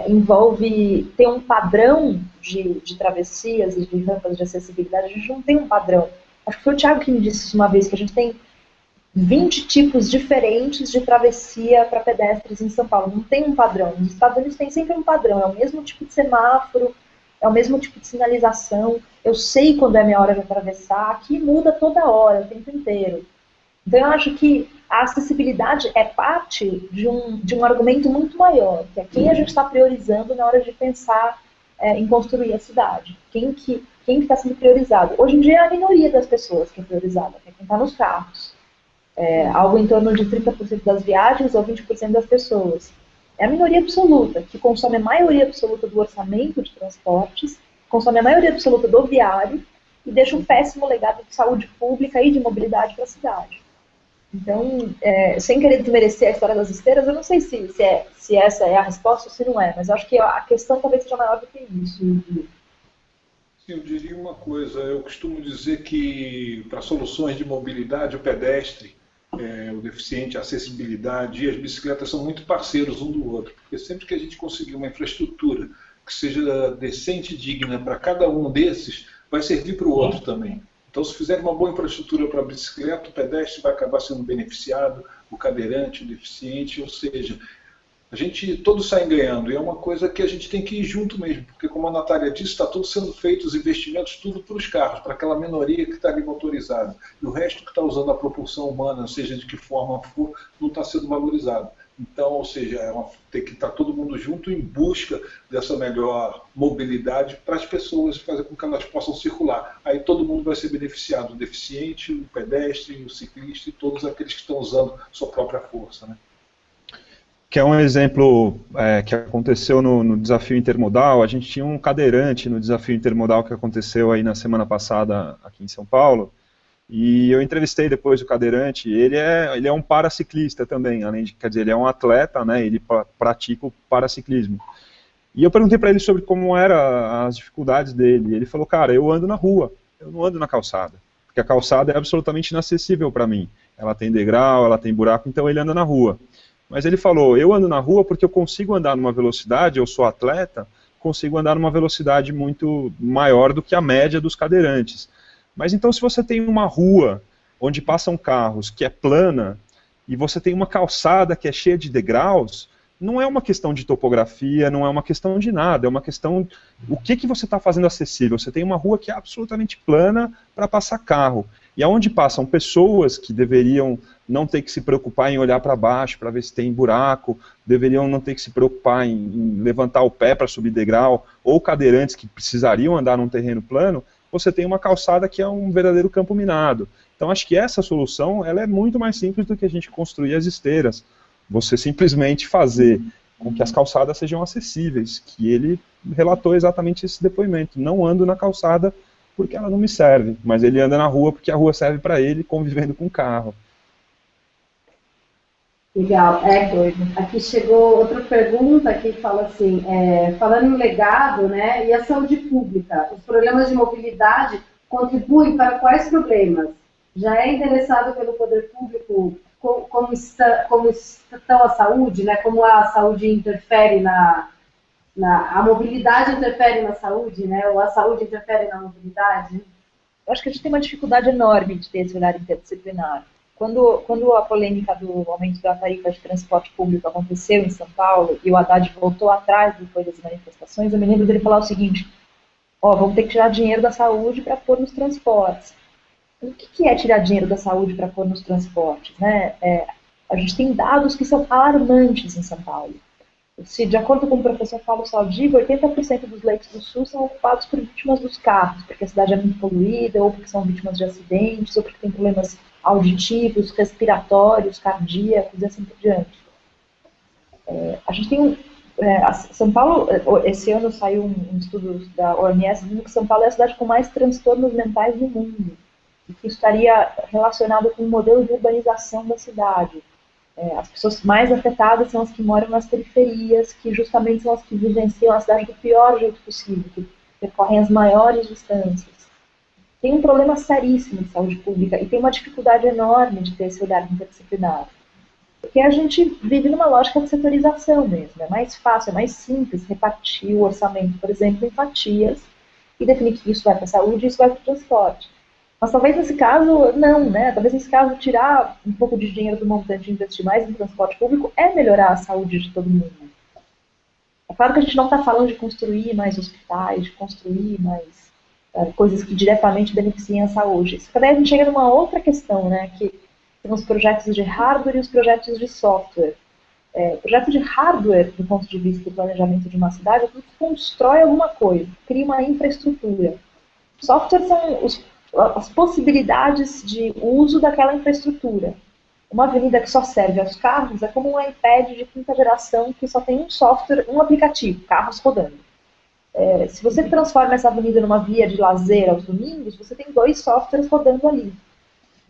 Envolve ter um padrão de travessias e de rampas de acessibilidade. A gente não tem um padrão. Acho que foi o Thiago que me disse isso uma vez, que a gente tem 20 tipos diferentes de travessia para pedestres em São Paulo. Não tem um padrão. Nos Estados Unidos tem sempre um padrão. É o mesmo tipo de semáforo, é o mesmo tipo de sinalização. Eu sei quando é minha hora de atravessar. Aqui muda toda hora, o tempo inteiro. Então eu acho que a acessibilidade é parte de um argumento muito maior, que é quem a gente está priorizando na hora de pensar em construir a cidade. Quem que está sendo priorizado. Hoje em dia é a minoria das pessoas que é priorizada, que é quem está nos carros. Algo em torno de 30% das viagens ou 20% das pessoas. é a minoria absoluta, que consome a maioria absoluta do orçamento de transportes, consome a maioria absoluta do viário e deixa um péssimo legado de saúde pública e de mobilidade para a cidade. Então, sem querer desmerecer a história das esteiras, eu não sei se essa é a resposta ou se não é, mas eu acho que a questão talvez seja maior do que isso. Sim, eu diria uma coisa, eu costumo dizer que para soluções de mobilidade, o pedestre, o deficiente, a acessibilidade e as bicicletas são muito parceiros um do outro, porque sempre que a gente conseguir uma infraestrutura que seja decente e digna para cada um desses, vai servir para o outro também. Então, se fizer uma boa infraestrutura para a bicicleta, o pedestre vai acabar sendo beneficiado, o cadeirante, o deficiente, ou seja, a gente todos saem ganhando. E é uma coisa que a gente tem que ir junto mesmo, porque como a Natália disse, está tudo sendo feito, os investimentos, tudo para os carros, para aquela minoria que está ali motorizada. E o resto que está usando a propulsão humana, seja de que forma for, não está sendo valorizado. Então, ou seja, tem que estar todo mundo junto em busca dessa melhor mobilidade para as pessoas, fazer com que elas possam circular. Aí todo mundo vai ser beneficiado, o deficiente, o pedestre, o ciclista e todos aqueles que estão usando sua própria força, né? Que é um exemplo que aconteceu no Desafio Intermodal. A gente tinha um cadeirante no Desafio Intermodal que aconteceu aí na semana passada aqui em São Paulo. E eu entrevistei depois o cadeirante, ele é um paraciclista também, além de, quer dizer, ele é um atleta, né, ele pratica o paraciclismo. E eu perguntei para ele sobre como eram as dificuldades dele, e ele falou, cara, eu ando na rua, eu não ando na calçada, porque a calçada é absolutamente inacessível para mim, ela tem degrau, ela tem buraco, então ele anda na rua. Mas ele falou, eu ando na rua porque eu consigo andar numa velocidade, eu sou atleta, consigo andar numa velocidade muito maior do que a média dos cadeirantes. Mas então se você tem uma rua onde passam carros que é plana e você tem uma calçada que é cheia de degraus, não é uma questão de topografia, não é uma questão de nada, é uma questão o que você está fazendo acessível. Você tem uma rua que é absolutamente plana para passar carro. E aonde passam pessoas que deveriam não ter que se preocupar em olhar para baixo para ver se tem buraco, deveriam não ter que se preocupar em levantar o pé para subir degrau, ou cadeirantes que precisariam andar num terreno plano, você tem uma calçada que é um verdadeiro campo minado. Então acho que essa solução ela é muito mais simples do que a gente construir as esteiras. Você simplesmente fazer com que as calçadas sejam acessíveis, que ele relatou exatamente esse depoimento. Não ando na calçada porque ela não me serve, mas ele anda na rua porque a rua serve para ele, convivendo com o carro. Legal. Aqui chegou outra pergunta que fala assim, falando em legado, né, e a saúde pública, os problemas de mobilidade contribuem para quais problemas? Já é endereçado pelo poder público como estão a saúde, né, como a saúde interfere a mobilidade interfere na saúde, né, ou a saúde interfere na mobilidade? Eu acho que a gente tem uma dificuldade enorme de ter esse olhar interdisciplinar. Quando a polêmica do aumento da tarifa de transporte público aconteceu em São Paulo e o Haddad voltou atrás depois das manifestações, eu me lembro dele falar o seguinte, vamos ter que tirar dinheiro da saúde para pôr nos transportes. O que é tirar dinheiro da saúde para pôr nos transportes? Né? A gente tem dados que são alarmantes em São Paulo. Se, de acordo com o professor Paulo Saldiva, 80% dos leitos do SUS são ocupados por vítimas dos carros, porque a cidade é muito poluída, ou porque são vítimas de acidentes, ou porque tem problemas auditivos, respiratórios, cardíacos e assim por diante. A gente tem São Paulo, esse ano saiu um estudo da OMS dizendo que São Paulo é a cidade com mais transtornos mentais do mundo, e que isso estaria relacionado com o modelo de urbanização da cidade. As pessoas mais afetadas são as que moram nas periferias, que justamente são as que vivenciam a cidade do pior jeito possível, que percorrem as maiores distâncias. Tem um problema seríssimo de saúde pública e tem uma dificuldade enorme de ter esse olhar interdisciplinar. Porque a gente vive numa lógica de setorização mesmo. É mais fácil, é mais simples repartir o orçamento, por exemplo, em fatias e definir que isso vai para a saúde e isso vai para o transporte. Mas talvez nesse caso, não, né? Talvez nesse caso tirar um pouco de dinheiro do montante e investir mais em transporte público é melhorar a saúde de todo mundo. É claro que a gente não está falando de construir mais hospitais, de construir mais coisas que diretamente beneficiem a saúde. Isso daí a gente chega numa outra questão, né? Que são os projetos de hardware e os projetos de software. O projeto de hardware, do ponto de vista do planejamento de uma cidade, é tudo que constrói alguma coisa, cria uma infraestrutura. Software são as possibilidades de uso daquela infraestrutura. Uma avenida que só serve aos carros é como um iPad de quinta geração que só tem um software, um aplicativo, carros rodando. Se você transforma essa avenida numa via de lazer aos domingos, você tem 2 softwares rodando ali.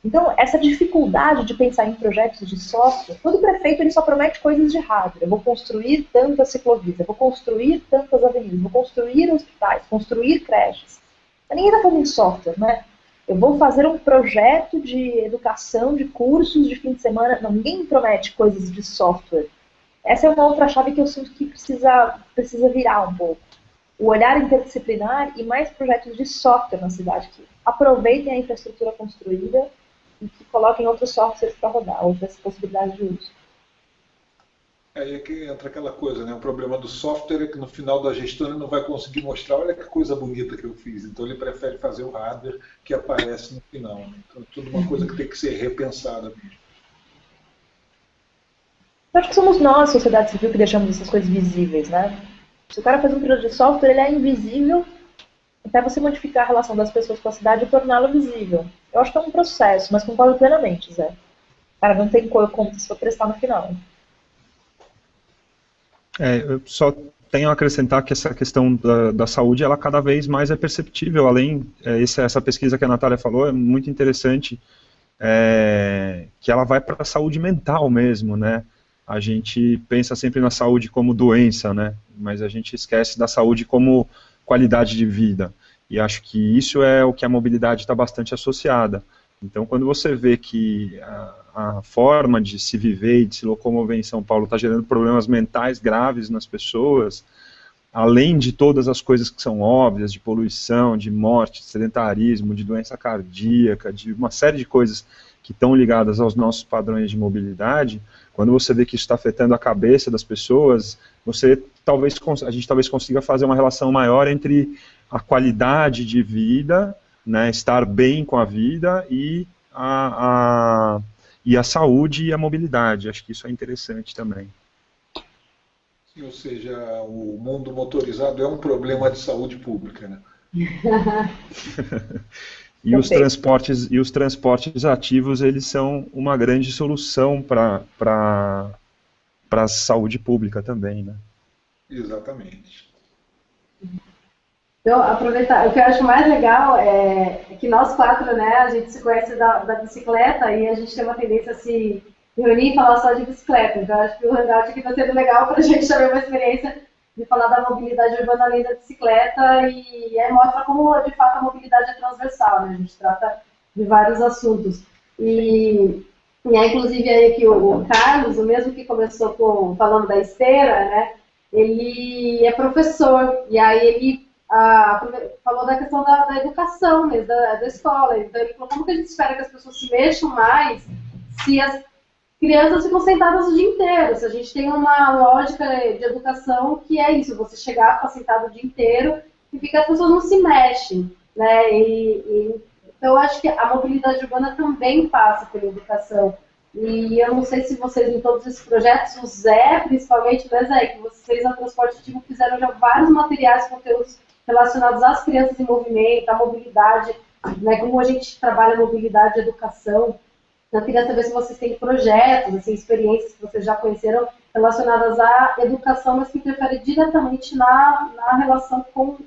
Então, essa dificuldade de pensar em projetos de software, todo prefeito ele só promete coisas de hardware. Eu vou construir tantas ciclovias, eu vou construir tantas avenidas, eu vou construir hospitais, construir creches. Mas ninguém está falando em software, né? Eu vou fazer um projeto de educação, de cursos de fim de semana. Não, ninguém promete coisas de software. Essa é uma outra chave que eu sinto que precisa virar um pouco. O olhar interdisciplinar e mais projetos de software na cidade que aproveitem a infraestrutura construída e que coloquem outros softwares para rodar, outras possibilidades de uso. Aí é que entra aquela coisa, né? O problema do software é que no final da gestão ele não vai conseguir mostrar, olha que coisa bonita que eu fiz. Então ele prefere fazer o hardware que aparece no final. Então é tudo uma coisa que tem que ser repensada mesmo. Eu acho que somos nós, sociedade civil, que deixamos essas coisas visíveis, né? Se o cara faz um projeto de software, ele é invisível até você modificar a relação das pessoas com a cidade e torná-lo visível. Eu acho que é um processo, mas concordo plenamente, Zé. Cara, não tem conta se for prestar no final. Eu só tenho a acrescentar que essa questão da saúde, ela cada vez mais é perceptível, além, essa pesquisa que a Natália falou é muito interessante, que ela vai para a saúde mental mesmo, né? A gente pensa sempre na saúde como doença, né? Mas a gente esquece da saúde como qualidade de vida, e acho que isso é o que a mobilidade está bastante associada. Então, quando você vê que a forma de se viver e de se locomover em São Paulo está gerando problemas mentais graves nas pessoas, além de todas as coisas que são óbvias, de poluição, de morte, de sedentarismo, de doença cardíaca, de uma série de coisas que estão ligadas aos nossos padrões de mobilidade, quando você vê que isso está afetando a cabeça das pessoas, a gente talvez consiga fazer uma relação maior entre a qualidade de vida, né, estar bem com a vida e a saúde e a mobilidade. Acho que isso é interessante também. Sim, ou seja, o mundo motorizado é um problema de saúde pública, né? E os transportes ativos, eles são uma grande solução para a saúde pública também, né? Exatamente. Então, aproveitar, o que eu acho mais legal é que nós 4, né, a gente se conhece da bicicleta e a gente tem uma tendência a se reunir e falar só de bicicleta. Então, eu acho que o Hangout aqui está sendo legal para a gente ter uma experiência de falar da mobilidade urbana além da bicicleta e aí mostra como, de fato, a mobilidade é transversal, né? A gente trata de vários assuntos. E aí, inclusive, aí aqui o Carlos, o mesmo que começou falando da esteira, né? Ele é professor, e aí ele falou da questão da educação mesmo, da escola. Então ele falou, como que a gente espera que as pessoas se mexam mais se as crianças ficam sentadas o dia inteiro? Se a gente tem uma lógica de educação que é isso, você chegar, ficar sentado o dia inteiro e fica, as pessoas não se mexem, né? Então eu acho que a mobilidade urbana também passa pela educação. E eu não sei se vocês, em todos esses projetos, o Zé, principalmente, né, Zé, que vocês na Transporte Ativo fizeram já vários materiais, conteúdos relacionados às crianças em movimento, à mobilidade, né, como a gente trabalha a mobilidade e educação. Eu queria saber se vocês têm projetos, assim, experiências que vocês já conheceram relacionadas à educação, mas que interferem diretamente na relação com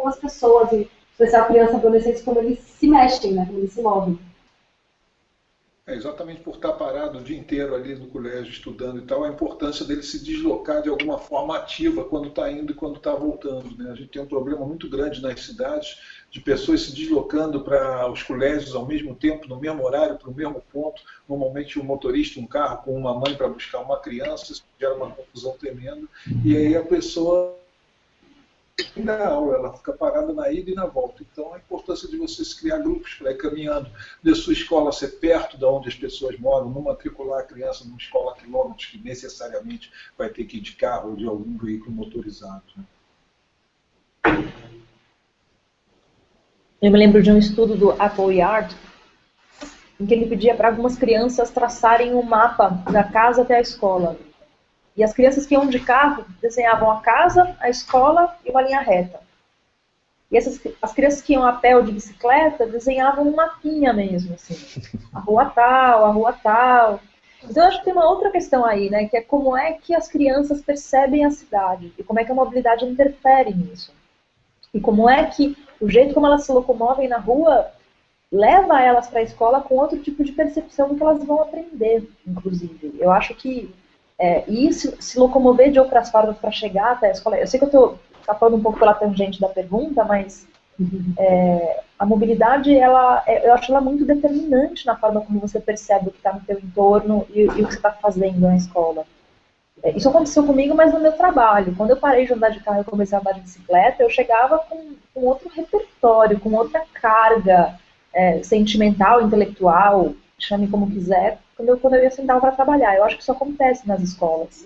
as pessoas, em especial crianças e adolescentes, como eles se mexem, né, como eles se movem. Exatamente por estar parado o dia inteiro ali no colégio estudando e tal, a importância dele se deslocar de alguma forma ativa quando está indo e quando está voltando, né? A gente tem um problema muito grande nas cidades de pessoas se deslocando para os colégios ao mesmo tempo, no mesmo horário, para o mesmo ponto. Normalmente um motorista, um carro com uma mãe para buscar uma criança, isso gera uma confusão tremenda. E aí a pessoa da aula, ela fica parada na ida e na volta. Então, a importância de você se criar grupos para ir caminhando, de sua escola ser perto de onde as pessoas moram, não matricular a criança numa escola a quilômetros, que necessariamente vai ter que ir de carro ou de algum veículo motorizado, né? Eu me lembro de um estudo do Apple Yard, em que ele pedia para algumas crianças traçarem um mapa da casa até a escola. E as crianças que iam de carro desenhavam a casa, a escola e uma linha reta. E as crianças que iam a pé ou de bicicleta desenhavam um mapinha mesmo, assim. A rua tal, a rua tal. Então, eu acho que tem uma outra questão aí, né, que é como é que as crianças percebem a cidade e como é que a mobilidade interfere nisso. E como é que o jeito como elas se locomovem na rua leva elas para a escola com outro tipo de percepção do que elas vão aprender, inclusive. Eu acho que e se locomover de outras formas para chegar até a escola. Eu sei que eu estou falando um pouco pela tangente da pergunta, mas a mobilidade, eu acho ela muito determinante na forma como você percebe o que está no seu entorno e o que você está fazendo na escola. Isso aconteceu comigo, mas no meu trabalho. Quando eu parei de andar de carro e comecei a andar de bicicleta, eu chegava com outro repertório, com outra carga sentimental, intelectual, chame como quiser, quando eu ia sentar para trabalhar. Eu acho que isso acontece nas escolas.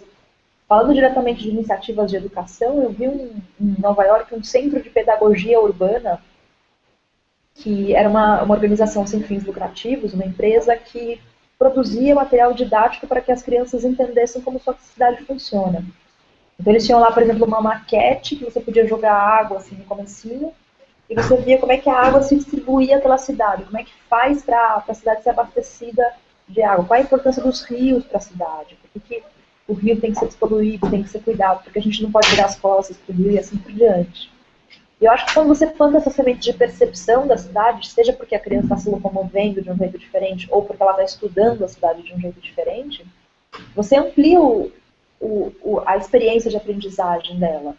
Falando diretamente de iniciativas de educação, eu vi em Nova York um centro de pedagogia urbana, que era uma organização sem fins lucrativos, uma empresa que produzia material didático para que as crianças entendessem como sua cidade funciona. Então eles tinham lá, por exemplo, uma maquete que você podia jogar água assim no comecinho, e você via como é que a água se distribuía pela cidade, como é que faz para a cidade ser abastecida de água, qual a importância dos rios para a cidade, por que o rio tem que ser despoluído, tem que ser cuidado, porque a gente não pode virar as costas para o rio e assim por diante. E eu acho que quando você planta essa semente de percepção da cidade, seja porque a criança está se locomovendo de um jeito diferente, ou porque ela está estudando a cidade de um jeito diferente, você amplia a experiência de aprendizagem dela.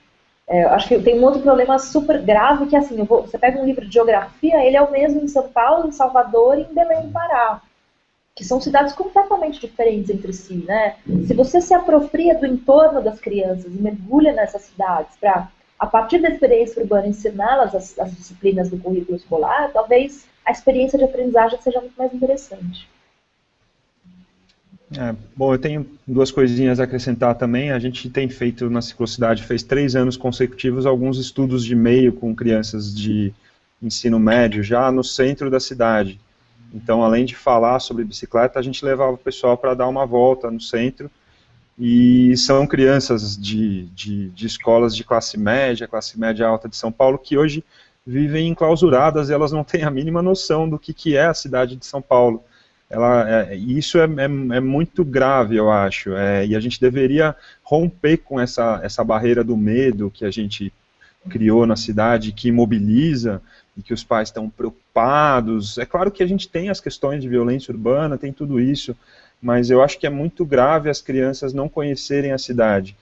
Eu acho que tem um outro problema super grave, que é assim, você pega um livro de geografia, ele é o mesmo em São Paulo, em Salvador e em Belém do Pará, que são cidades completamente diferentes entre si, né? Se você se apropria do entorno das crianças e mergulha nessas cidades para, a partir da experiência urbana, ensiná-las as disciplinas do currículo escolar, talvez a experiência de aprendizagem seja muito mais interessante. Bom, eu tenho duas coisinhas a acrescentar também. A gente tem feito na Ciclocidade, fez 3 anos consecutivos, alguns estudos de meio com crianças de ensino médio, já no centro da cidade. Então, além de falar sobre bicicleta, a gente levava o pessoal para dar uma volta no centro. E são crianças de escolas de classe média alta de São Paulo, que hoje vivem enclausuradas e elas não têm a mínima noção do que é a cidade de São Paulo. Isso é muito grave, eu acho, e a gente deveria romper com essa barreira do medo que a gente criou na cidade, que imobiliza e que os pais estão preocupados. É claro que a gente tem as questões de violência urbana, tem tudo isso, mas eu acho que é muito grave as crianças não conhecerem a cidade.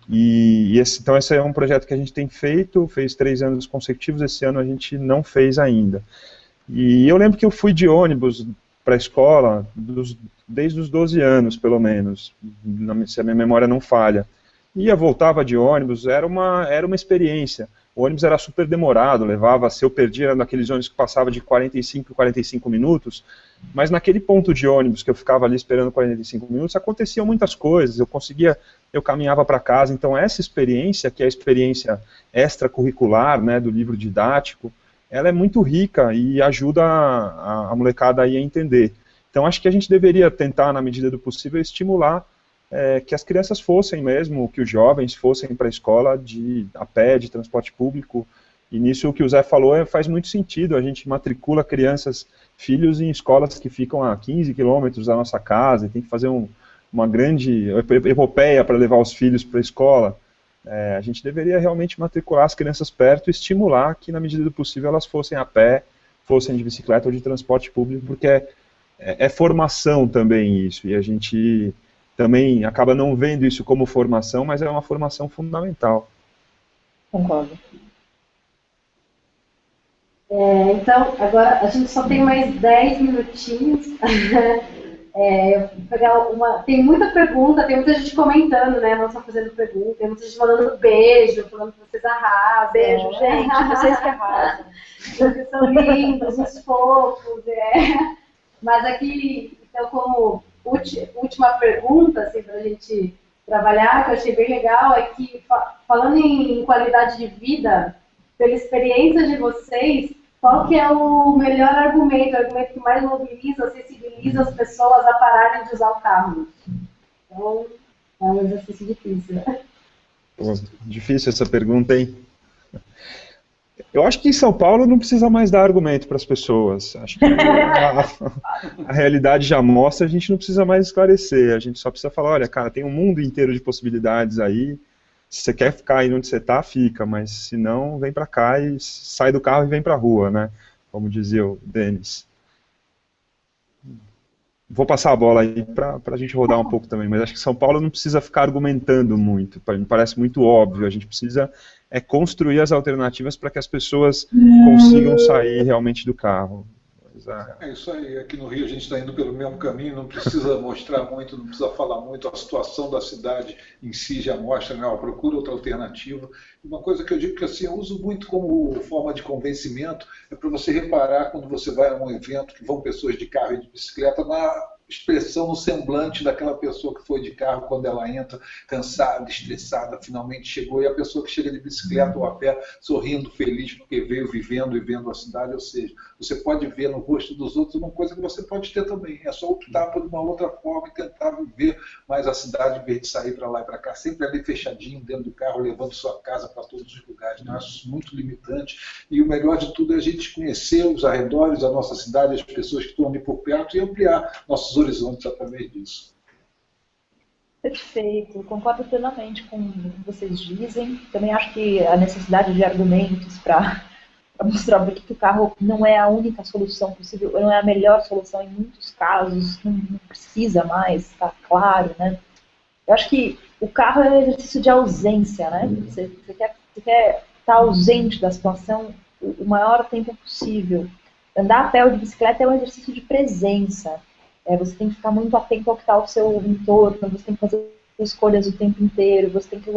Então esse é um projeto que a gente tem feito, fez 3 anos consecutivos, esse ano a gente não fez ainda. E eu lembro que eu fui de ônibus para a escola desde os 12 anos, pelo menos, se a minha memória não falha. Voltava de ônibus, era uma experiência. O ônibus era super demorado, se eu perdia naqueles ônibus que passava de 45 minutos, mas naquele ponto de ônibus que eu ficava ali esperando 45 minutos, aconteciam muitas coisas, eu caminhava para casa. Então essa experiência, que é a experiência extracurricular, né, do livro didático, ela é muito rica e ajuda a molecada aí a entender. Então acho que a gente deveria tentar, na medida do possível, estimular que as crianças fossem mesmo, que os jovens fossem para a escola a pé, de transporte público. E nisso o que o Zé falou faz muito sentido. A gente matricula filhos em escolas que ficam a 15 quilômetros da nossa casa, e tem que fazer uma grande epopeia para levar os filhos para a escola. A gente deveria realmente matricular as crianças perto e estimular que, na medida do possível, elas fossem a pé, fossem de bicicleta ou de transporte público, porque é formação também isso, e a gente também acaba não vendo isso como formação, mas é uma formação fundamental. Concordo. Então, agora a gente só tem mais 10 minutinhos. Eu vou pegar tem muita pergunta, tem muita gente comentando, né? Não só fazendo pergunta, tem muita gente mandando beijo, falando que vocês arrasam. Beijo, gente, vocês que arrasam. Vocês são lindos, uns fofos. Mas aqui, então, como última pergunta, assim, para a gente trabalhar, que eu achei bem legal, é que, falando em qualidade de vida, pela experiência de vocês, qual que é o melhor argumento, o argumento que mais mobiliza, sensibiliza as pessoas a pararem de usar o carro? Então, é um exercício difícil, né? Pô, difícil essa pergunta, hein? Eu acho que em São Paulo não precisa mais dar argumento para as pessoas. Acho que a realidade já mostra, a gente não precisa mais esclarecer. A gente só precisa falar, olha, cara, tem um mundo inteiro de possibilidades aí. Se você quer ficar aí onde você está, fica. Mas se não, vem para cá e sai do carro e vem para a rua, né? Como dizia o Denis. Vou passar a bola aí para a gente rodar um pouco também, mas acho que São Paulo não precisa ficar argumentando muito, me parece muito óbvio, a gente precisa construir as alternativas para que as pessoas consigam sair realmente do carro. É isso aí, aqui no Rio a gente está indo pelo mesmo caminho, não precisa mostrar muito, não precisa falar muito, a situação da cidade em si já mostra, né? Procura outra alternativa. Uma coisa que eu digo que assim, eu uso muito como forma de convencimento, é para você reparar quando você vai a um evento que vão pessoas de carro e de bicicleta, na expressão, no semblante daquela pessoa que foi de carro quando ela entra, cansada, estressada, finalmente chegou, e a pessoa que chega de bicicleta ou a pé, sorrindo, feliz, porque veio vivendo e vendo a cidade. Ou seja, você pode ver no rosto dos outros uma coisa que você pode ter também, é só optar por uma outra forma e tentar viver mais a cidade em vez de sair para lá e para cá, sempre ali fechadinho dentro do carro, levando sua casa para todos os lugares. Eu acho isso muito limitante, e o melhor de tudo é a gente conhecer os arredores da nossa cidade, as pessoas que estão ali por perto, e ampliar nossos horizontes através disso. Perfeito, concordo plenamente com o que vocês dizem. Também acho que a necessidade de argumentos para mostrar que o carro não é a única solução possível, não é a melhor solução em muitos casos, não precisa mais, está claro, né? Eu acho que o carro é um exercício de ausência, né? Você quer estar ausente da situação o maior tempo possível. Andar a pé ou de bicicleta é um exercício de presença. Você tem que ficar muito atento ao que está ao seu entorno, você tem que fazer escolhas o tempo inteiro, você tem que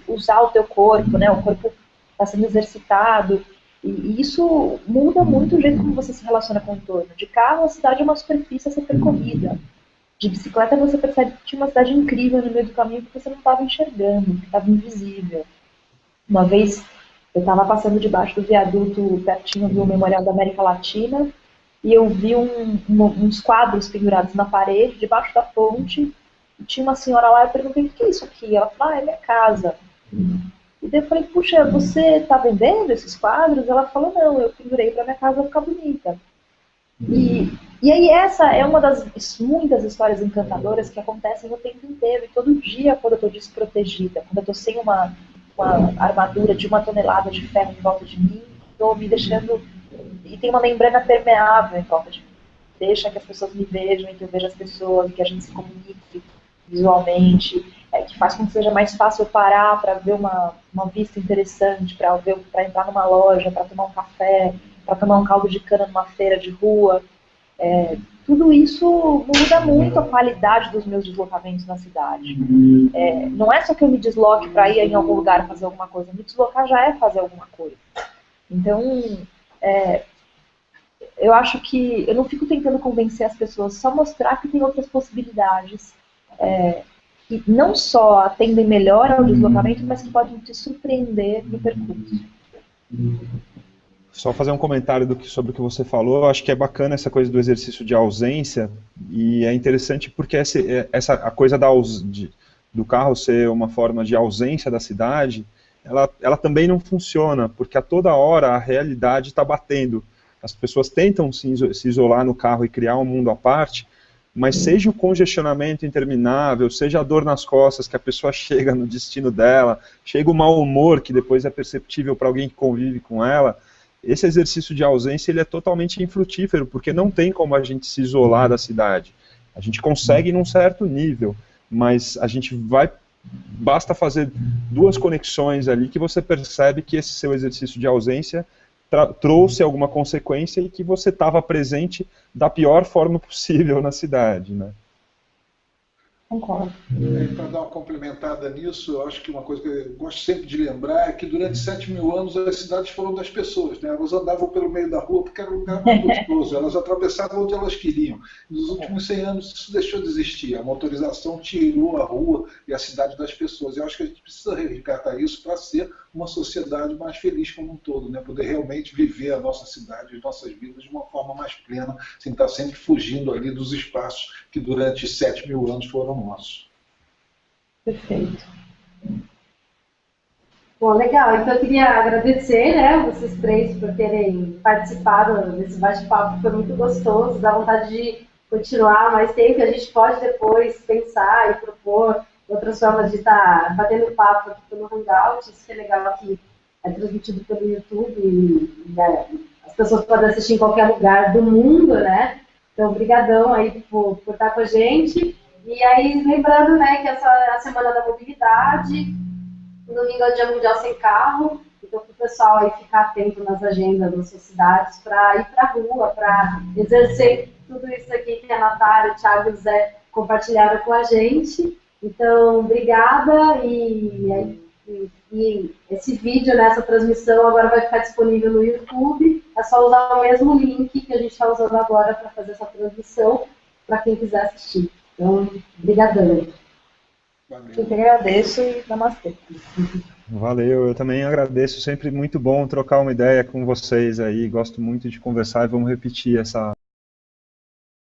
usar o teu corpo, né? O corpo está sendo exercitado, e isso muda muito o jeito como você se relaciona com o entorno. De carro, a cidade é uma superfície a ser percorrida. De bicicleta, você percebe que tinha uma cidade incrível no meio do caminho que você não estava enxergando, que estava invisível. Uma vez, eu estava passando debaixo do viaduto, pertinho do Memorial da América Latina, e eu vi uns quadros pendurados na parede, debaixo da ponte, e tinha uma senhora lá, eu perguntei, o que é isso aqui? Ela falou, é minha casa. E daí eu falei, puxa, você está vendendo esses quadros? Ela falou, não, eu pendurei para minha casa ficar bonita. E aí essa é uma das muitas histórias encantadoras que acontecem o tempo inteiro, e todo dia, quando eu estou desprotegida, quando eu estou sem uma armadura de 1 tonelada de ferro em volta de mim, estou me deixando, e tem uma membrana permeável em volta de mim, deixa que as pessoas me vejam, e que eu veja as pessoas, e que a gente se comunique visualmente, que faz com que seja mais fácil parar para ver uma vista interessante, para entrar numa loja, para tomar um café, para tomar um caldo de cana numa feira de rua. Tudo isso muda muito a qualidade dos meus deslocamentos na cidade. Não é só que eu me desloque para ir em algum lugar fazer alguma coisa, me deslocar já é fazer alguma coisa. Então, eu acho que eu não fico tentando convencer as pessoas, só mostrar que tem outras possibilidades, que não só atendem melhor ao deslocamento, mas que podem te surpreender no percurso. Só fazer um comentário sobre o que você falou. Eu acho que é bacana essa coisa do exercício de ausência, e é interessante porque a coisa do carro ser uma forma de ausência da cidade, ela também não funciona, porque a toda hora a realidade está batendo. As pessoas tentam se isolar no carro e criar um mundo à parte, mas seja o congestionamento interminável, seja a dor nas costas que a pessoa chega no destino dela, chega o mau humor que depois é perceptível para alguém que convive com ela, esse exercício de ausência ele é totalmente infrutífero, porque não tem como a gente se isolar da cidade. A gente consegue num certo nível, mas basta fazer 2 conexões ali que você percebe que esse seu exercício de ausência trouxe alguma consequência e que você estava presente da pior forma possível na cidade, né? Concordo. Para dar uma complementada nisso, eu acho que uma coisa que eu gosto sempre de lembrar é que durante 7.000 anos as cidades foram das pessoas, né? Elas andavam pelo meio da rua porque era um lugar mais gostoso, elas atravessavam onde elas queriam. Nos últimos 100 anos isso deixou de existir, a motorização tirou a rua e a cidade das pessoas. Eu acho que a gente precisa resgatar isso para ser uma sociedade mais feliz como um todo, né? Poder realmente viver a nossa cidade, as nossas vidas de uma forma mais plena, sem estar sempre fugindo ali dos espaços que durante 7.000 anos foram nossos. Perfeito. Bom, legal. Então eu queria agradecer, né, vocês três por terem participado desse bate-papo, foi muito gostoso, dá vontade de continuar mais tempo, a gente pode depois pensar e propor outras formas de estar batendo papo aqui pelo Hangout, isso que é legal que é transmitido pelo YouTube e né, as pessoas podem assistir em qualquer lugar do mundo, né? Então, brigadão aí por estar com a gente. E aí, lembrando, né, que essa é a Semana da Mobilidade, domingo é o Dia Mundial Sem Carro, então para o pessoal aí ficar atento nas agendas das suas cidades para ir para a rua, para exercer tudo isso aqui que a Natália, o Thiago e o Zé compartilharam com a gente. Então, obrigada e esse vídeo, né, essa transmissão agora vai ficar disponível no YouTube, é só usar o mesmo link que a gente está usando agora para fazer essa transmissão, para quem quiser assistir. Então, brigadão. Eu que agradeço e namastê. Valeu, eu também agradeço, sempre muito bom trocar uma ideia com vocês aí, gosto muito de conversar e vamos repetir